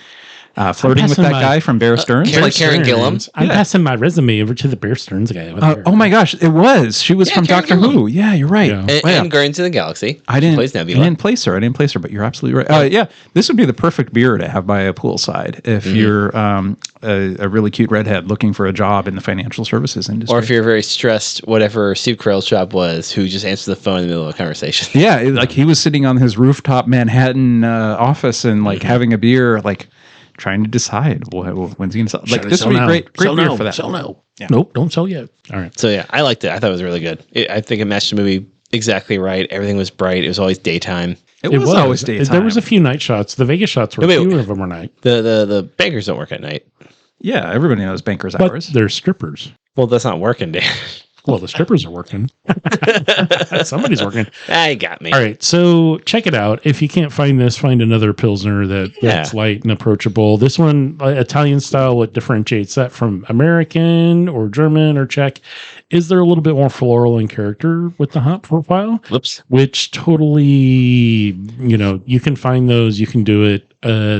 flirting with passing that my- guy from Bear Stearns. Karen Gillan. I'm passing my resume over to the Bear Stearns guy. over there. Oh my gosh, it was. She was from Karen Doctor Gillan. Who. Yeah, you're right. Yeah. And, Oh, yeah. and Guardians of the Galaxy. I didn't Plays Nebula. place her. I didn't place her, but you're absolutely right. Yeah, this would be the perfect beer to have by a poolside if you're a really cute redhead looking for a job in the financial services industry. Or if you're very stressed, whatever Steve Carell's job was, who just answered the phone in the middle of a conversation. yeah, like he was sitting on his rooftop Manhattan office and like having a beer, like trying to decide when's he going to sell. Like this would be great beer for that. Sell no. Yeah. Nope, don't sell yet. All right. So yeah, I liked it. I thought it was really good. I think it matched the movie exactly right. Everything was bright. It was always daytime. It was always daytime. There was a few night shots. The Vegas shots were Wait, fewer of them were night. The bankers don't work at night. Yeah, everybody knows bankers' But hours. they're strippers. Well, that's not working, Dan. Well, the strippers are working. Somebody's working. I got me. All right, so check it out. If you can't find this, find another Pilsner that's light and approachable. This one, Italian style, what differentiates that from American or German or Czech is there a little bit more floral in character with the hop profile, Whoops. which totally, you can find those, you can do it.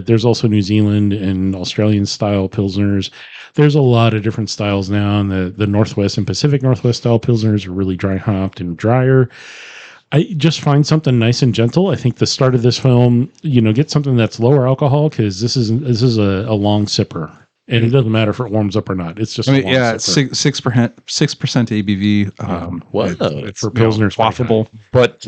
There's also New Zealand and Australian style Pilsners. There's a lot of different styles now, and the Northwest and Pacific Northwest style Pilsners are really dry hopped and drier. I just find something nice and gentle. I think the start of this film, get something that's lower alcohol because this is a long sipper, and it doesn't matter if it warms up or not. It's just a long sipper. 6% ABV. Whoa. It's For Pilsner's quaffable. But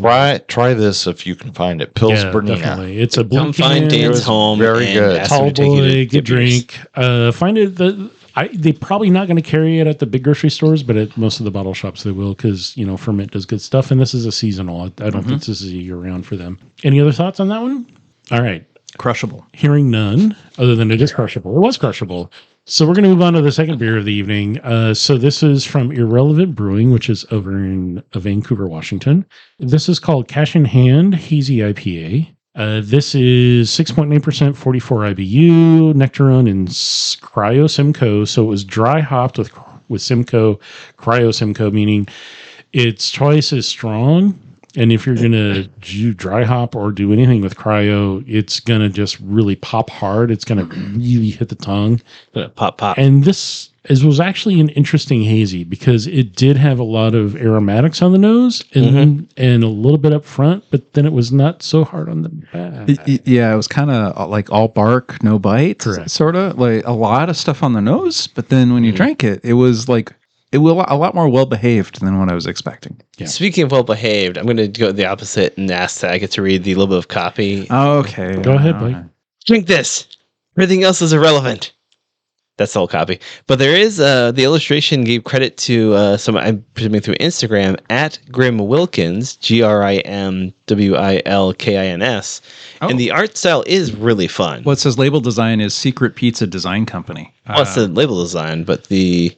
try this if you can find it. Pils Yeah, Bernina. definitely. It's a blue Come find can. Dan's home. very and good. ask him Tall to take you to boy, get good beers. drink. Find it. They're probably not going to carry it at the big grocery stores, but at most of the bottle shops they will because Ferment does good stuff, and this is a seasonal. I don't think this is a year round for them. Any other thoughts on that one? All right, Crushable. hearing none other than it is crushable. It was crushable. So we're going to move on to the second beer of the evening. So this is from Irrelevant Brewing, which is over in Vancouver, Washington. This is called Cash in Hand Hazy IPA. This is 6.9%, 44 IBU, Nectaron, and Cryo Simcoe. So it was dry hopped with Simcoe, Cryo Simcoe, meaning it's twice as strong. And if you're going to do dry hop or do anything with cryo, it's going to just really pop hard. It's going to really hit the tongue. Pop. And this was actually an interesting hazy because it did have a lot of aromatics on the nose and a little bit up front, but then it was not so hard on the back. Yeah, it was kind of like all bark, no bite, Correct. sort of like a lot of stuff on the nose. But then when you drank it, it was like it was a lot more well behaved than what I was expecting. Yeah. Speaking of well behaved, I'm going to go the opposite and ask that I get to read the little bit of copy. Okay, Go ahead, Blake. Drink this. Everything else is irrelevant. That's the whole copy. But there is the illustration gave credit to someone, I'm presuming through Instagram, at Grim Wilkins, GrimWilkins. Oh. And the art style is really fun. Well, it says label design is Secret Pizza Design Company. Well, it's the label design, but the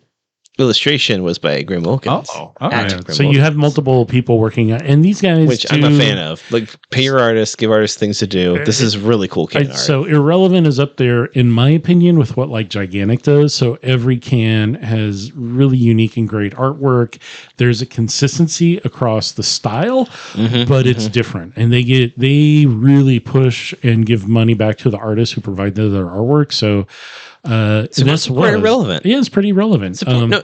illustration was by Grim Wilkins. Oh, At okay. Grim So you Wilkins, have multiple people working on, and these guys, which I'm a fan of. Like, pay your artists, give artists things to do. This is really cool can art. So Irrelevant is up there, in my opinion, with what like Gigantic does. So every can has really unique and great artwork. There's a consistency across the style, but it's different. And they really push and give money back to the artists who provide their artwork. So Support Irrelevant. Yeah, it's pretty relevant.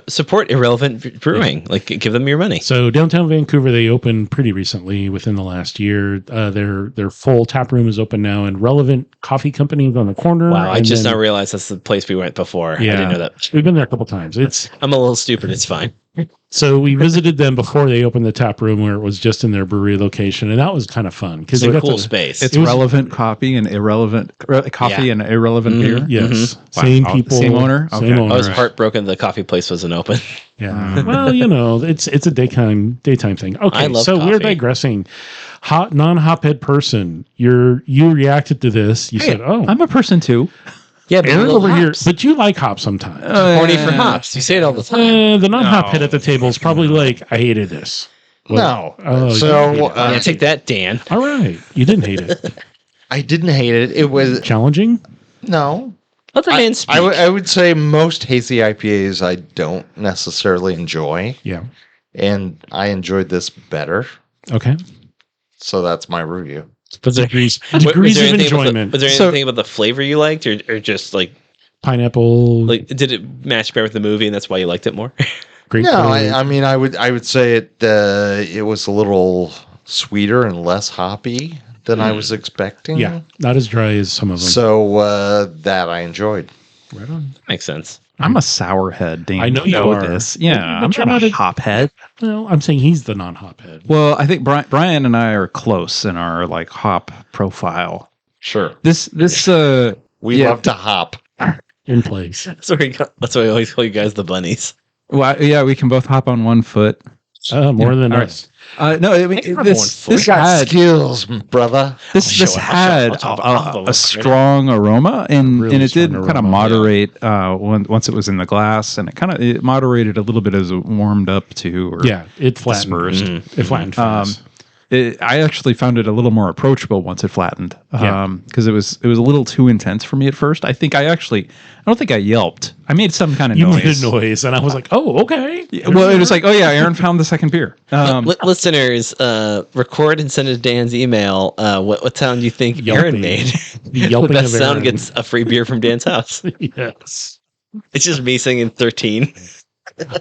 Support Irrelevant Brewing. Like, give them your money. So downtown Vancouver, they opened pretty recently, within the last year. Their full tap room is open now, and Relevant Coffee Company is on the corner. Wow, I and just then- now realized that's the place we went before. Yeah, I didn't know that. We've been there a couple times. I'm a little stupid. It's fine. So we visited them before they opened the tap room, where it was just in their brewery location, and that was kind of fun because It's they a got cool to, space. It's It was- relevant coffee and irrelevant coffee Yeah. and irrelevant beer. Yes, Wow. same Oh, people, same owner? same Okay. owner. I was heartbroken the coffee place wasn't open. Yeah. Well, it's a daytime thing. I Okay, love so we're coffee. digressing. Non-hophead person, you reacted to this. You said, "Oh, I'm a person too. Yeah, but Aaron little over here," hops. but you like hops sometimes. Horny for hops. You say it all the time. The non-hophead at the table is probably like, "I hated this." No. Oh, you So, hated it. Yeah, take that, Dan. All right, you didn't hate it. I didn't hate it. It was Challenging. no. Let the man speak. I would say most hazy IPAs I don't necessarily enjoy, Yeah. and I enjoyed this better. Okay. So that's my review. was there, Degrees was there of anything about enjoyment. was there So- anything about the flavor you liked, or just like Pineapple. did it match better with the movie, and that's why you liked it more? Great. No, I mean I would say it was a little sweeter and less hoppy than I was expecting. Yeah, not as dry as some of them. So that I enjoyed. Right on. Makes sense. I'm a sour head, Dan. I know you are. this. Yeah, But I'm you're not not a a- hop head. Well, I'm saying he's the non-hophead. Well, I think Brian and I are close in our like hop profile. Sure. This We Yeah. love to hop. In place. That's why I always call you guys the bunnies. well, yeah, we can both hop on one foot. More than all us. No, I mean Thank you for this going this We got had skills, brother. this show this it. had I'll a strong aroma, Really and it did strong kind of aroma, moderate once it was in the glass, and it moderated a little bit as it warmed up too. Or Yeah, it flattened. dispersed. It flattened fast. I actually found it a little more approachable once it flattened, Yeah. because it was a little too intense for me at first. I don't think I yelped. I made some kind of You noise. made a noise, and I was like, "Oh, okay." Yeah, well, it was like, oh yeah, Aaron found the second beer. Listeners, record and send to Dan's email. What sound you think Aaron Yelping. made? The The yelping best of sound Aaron. gets a free beer from Dan's house. Yes. It's just me singing 13.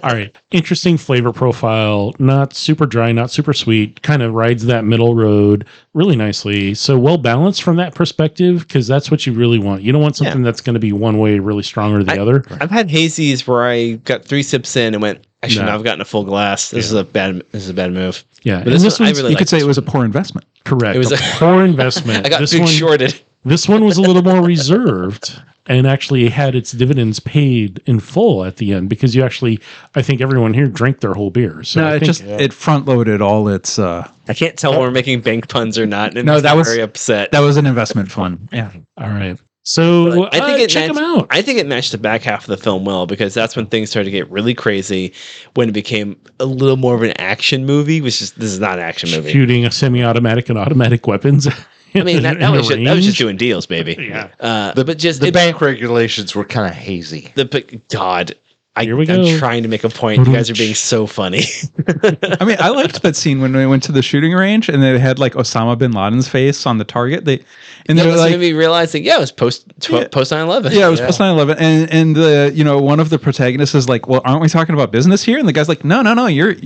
All right. Interesting flavor profile. Not super dry, not super sweet. Kind of rides that middle road really nicely. So well balanced from that perspective, because that's what you really want. You don't want something that's going to be one way really strong or the other. I've had hazies where I got 3 sips in and went, I should No. not have gotten a full glass. This is a bad move. Yeah. But And this this one, I one's really You could liked say this it was a poor investment. correct. It was a a- poor investment. I got this big one, shorted. This one was a little more reserved and actually had its dividends paid in full at the end, because I think everyone here drank their whole beer. So No, I it think, just it front loaded all its. I can't tell when we're making bank puns or not. And No, I'm that was- very upset. That was an investment fund. Yeah. all right. So I think it check them matched- out. I think it matched the back half of the film well, because that's when things started to get really crazy, when it became a little more of an action movie, which is this is not an action movie. Shooting a semi-automatic and automatic weapons. I mean, that was just doing deals, baby. Yeah. But just The bank regulations were kind of hazy. God, Here we go. I'm trying to make a point. You guys are being so funny. I mean, I liked that scene when we went to the shooting range and they had like Osama bin Laden's face on the target. They were This like, made me realize that, it was post 9/11. yeah, it was post 9/11, and one of the protagonists is like, well, aren't we talking about business here? And the guy's like, no,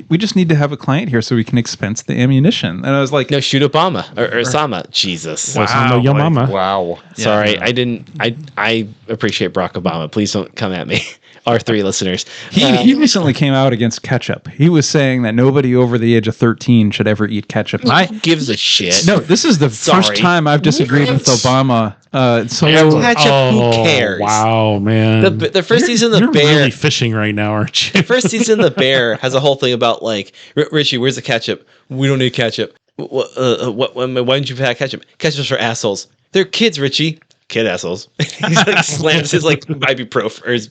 we just need to have a client here so we can expense the ammunition. And I was like, No, shoot Obama or Osama. Jesus. Wow, yo mama. Wow. Sorry, I didn't. I appreciate Barack Obama. Please don't come at me. Our 3 listeners. He recently came out against ketchup. He was saying that nobody over the age of 13 should ever eat ketchup. Who gives a shit? No, this is the first time I've disagreed with Obama. Ketchup, who cares? Wow, man. The first season of You're The Bear. really fishing right now, aren't you? The first season of The Bear has a whole thing about like, Richie, where's the ketchup? We don't need ketchup. Why didn't you have ketchup? Ketchup's for assholes. They're kids, Richie. Kid assholes. He's like slams his like ibuprofen or his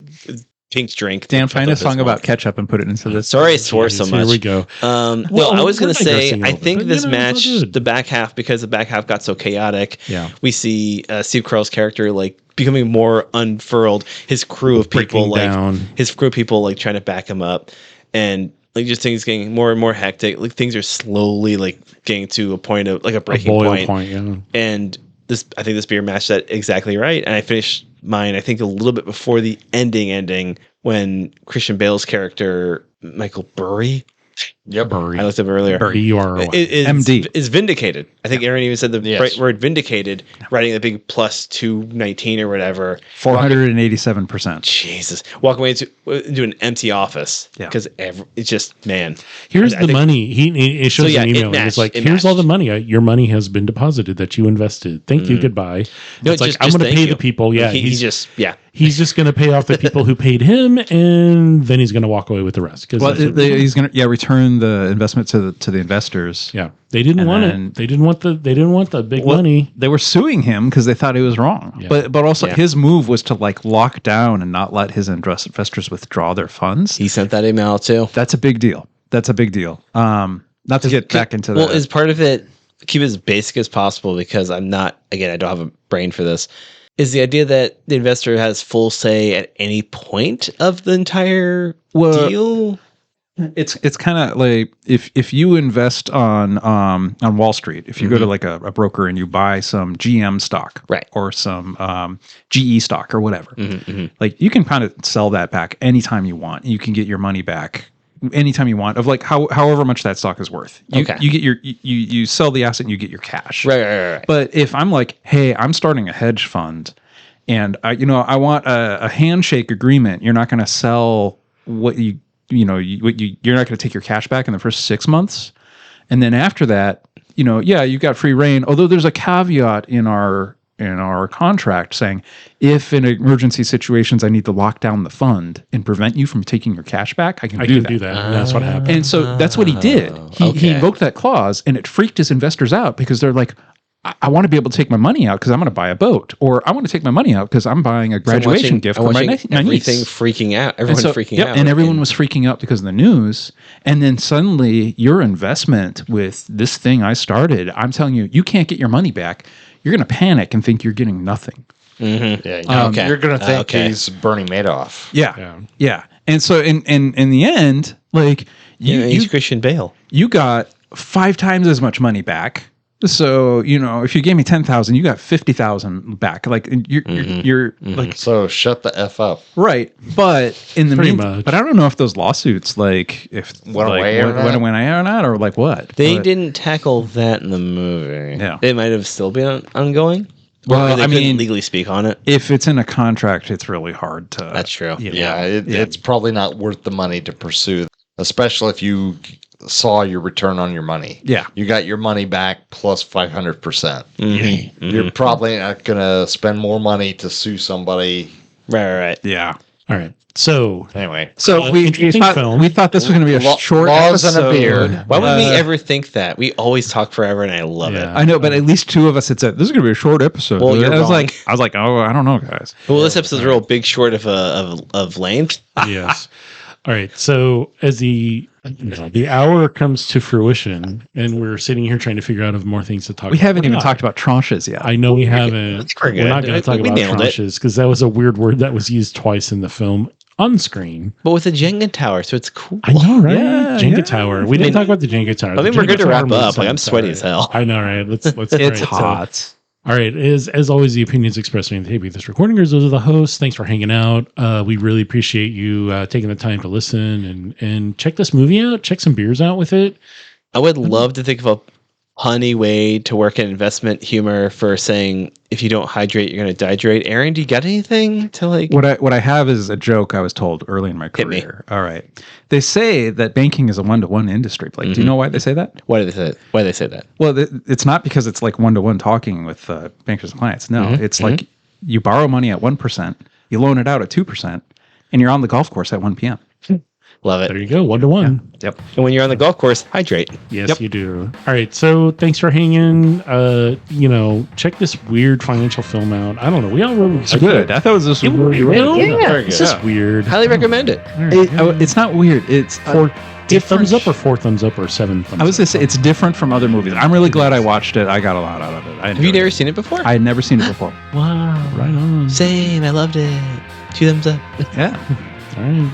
pink drink. Dan, find a song about ketchup and put it into this. Sorry, I swore so much. Here we go. Well, I was going to say, digressing a I little think bit, but, this you know, match, it's all good. the back half, because the back half got so chaotic. Yeah. We see Steve Carell's character like becoming more unfurled. His crew of people, Breaking down. his crew of people, like trying to back him up, and like just things getting more and more hectic. Like things are slowly like getting to a point of like a breaking boil point. yeah. And I think this beer matched that exactly right. And I finished mine, I think, a little bit before the ending when Christian Bale's character, Michael Burry, Yep. Burry. I looked up earlier, B-U-R-R-Y. MD. is vindicated. I think Aaron even said the Yes. right word vindicated, writing the big plus 219 or whatever. 487%. Jesus. Walk away into an empty office. Yeah. Because it's just, man. Here's I the think- money. He shows So, yeah, an it email. matched. It's like, It here's all matched. the money. Your money has been deposited that you invested. Thank you. Goodbye. No, it's like, just I'm going to thank pay you. the people. Yeah. He's just, yeah. He's just going to pay off the people who paid him, and then he's going to walk away with the rest. Well, he's going to return the investment to the investors. yeah, they didn't And want then- it. They didn't want the big Well, money. They were suing him because they thought he was wrong. Yeah. But also Yeah. his move was to like lock down and not let his investors withdraw their funds. He sent that email too. That's a big deal. Not to get back into Well, that. is part of it keep it as basic as possible because I don't have a brain for this. Is the idea that the investor has full say at any point of the entire deal? It's kind of like if you invest on Wall Street, if you go to like a broker and you buy some GM stock, Right. or some GE stock or whatever, Mm-hmm. like you can kind of sell that back anytime you want. You can get your money back anytime you want of like however much that stock is worth. You get you sell the asset and you get your cash. Right. But if I'm like, hey, I'm starting a hedge fund, and I want a handshake agreement. You're not going to sell what you're not going to take your cash back in the first 6 months, and then after that, you've got free reign. Although there's a caveat in our contract saying, if in emergency situations I need to lock down the fund and prevent you from taking your cash back, I can do that. And that's what happened. And so that's what he did. He invoked that clause, and it freaked his investors out because they're like, I want to be able to take my money out because I'm going to buy a boat, or I want to take my money out because I'm buying a graduation gift for my niece. Everything freaking out. Everyone freaking out. And everyone was freaking out because of the news. And then suddenly your investment with this thing I started, I'm telling you, you can't get your money back. You're going to panic and think you're getting nothing. Yeah, Okay. you're going to think Okay. he's Bernie Madoff. Yeah. And so in the end, like he's Christian Bale. you got 5 times as much money back. So, if you gave me 10,000, you got 50,000 back. Like you're like, So shut the F up. right. But in the Pretty meantime, much. but I don't know if those lawsuits, like if Went away or not? went away or not, or like what. They But- didn't tackle that in the movie. Yeah. It might have still been ongoing. Well, Or they I couldn't mean, legally speak on it. if it's in a contract, it's really hard to. That's true. Yeah, it's probably not worth the money to pursue, especially if you saw your return on your money. Yeah. You got your money back plus 500%. Mm-hmm. You're probably not going to spend more money to sue somebody. Right. Yeah. All right. So Anyway. So we interesting film. thought this was going to be a short Laws and a episode. beer. Why would we ever think that? We always talk forever, and I love Yeah. it. I know, but at least 2 of us had said this is going to be a short episode. Well, you're I was wrong. like, oh, I don't know, guys. Well, this episode's real big short of length. yes. All right. So as the hour comes to fruition, and we're sitting here trying to figure out if more things to talk. We haven't or even not. talked about tranches yet. I know we haven't. We're We're not good. going to talk We about nailed it. tranches because that was a weird word that was used twice in the film. on screen. But with a Jenga tower, so it's cool. I know, right? Yeah, Jenga yeah. Tower. We didn't talk about the Jenga Tower. I think we're good to wrap up. Like, I'm sweaty as hell. I know, right? Let's. It's right, hot. So, all right. As always, the opinions expressed during the taping of this recording are those of the hosts. Thanks for hanging out. We really appreciate you taking the time to listen and check this movie out. Check some beers out with it. I would love to think of a punny way to work in investment humor for saying if you don't hydrate, you're going to dehydrate. Aaron, do you got anything to like? What I have is a joke I was told early in my Hit me. career. All right. They say that banking is a one-to-one industry. Blake, do you know why they say that? Why do they say that? Why do they say that? Well, it's not because it's like one-to-one talking with bankers and clients. No, it's like you borrow money at 1%, you loan it out at 2%, and you're on the golf course at 1 p.m. Love it. There you go. 1-to-1. Yep. And when you're on the golf course, hydrate. Yes, you do. All right. So thanks for hanging. Check this weird financial film out. I don't know. We all really It's good. I thought it was just really Yeah. It's just weird. Highly recommend it. It's not weird. It's Eight thumbs up or 4 thumbs up or 7 thumbs up? I was going to say it's different from other movies. I'm really glad I watched it. I got a lot out of it. Have you never seen it before? I had never seen it before. Wow. Right on. Same. I loved it. 2 thumbs up. Yeah. All right.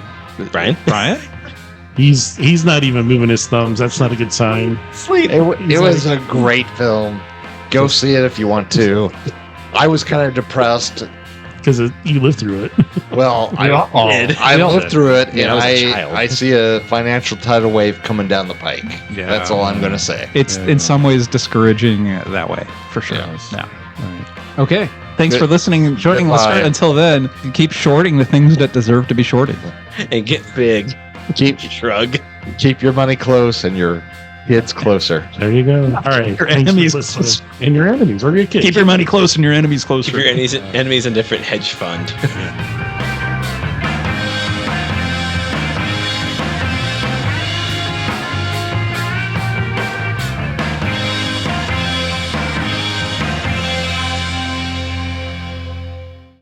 Brian? He's not even moving his thumbs. That's not a good sign. Sweet. It was a great film. Go see it if you want to. I was kind of depressed. Because you lived through it. Well, I lived through it, and I see a financial tidal wave coming down the pike. Yeah. That's all I'm going to say. It's in some ways discouraging that way, for sure. Yes. Yeah. All right. Okay. Thanks Good- for listening and joining, Goodbye. listener. Until then, keep shorting the things that deserve to be shorted. And get big. Shrug. Keep your money close and your kids closer. There you go. All right. Your Thanks for enemies listening. And your enemies. Or your kids. Keep your money close and your enemies closer. Keep your enemies in different hedge fund. Yeah.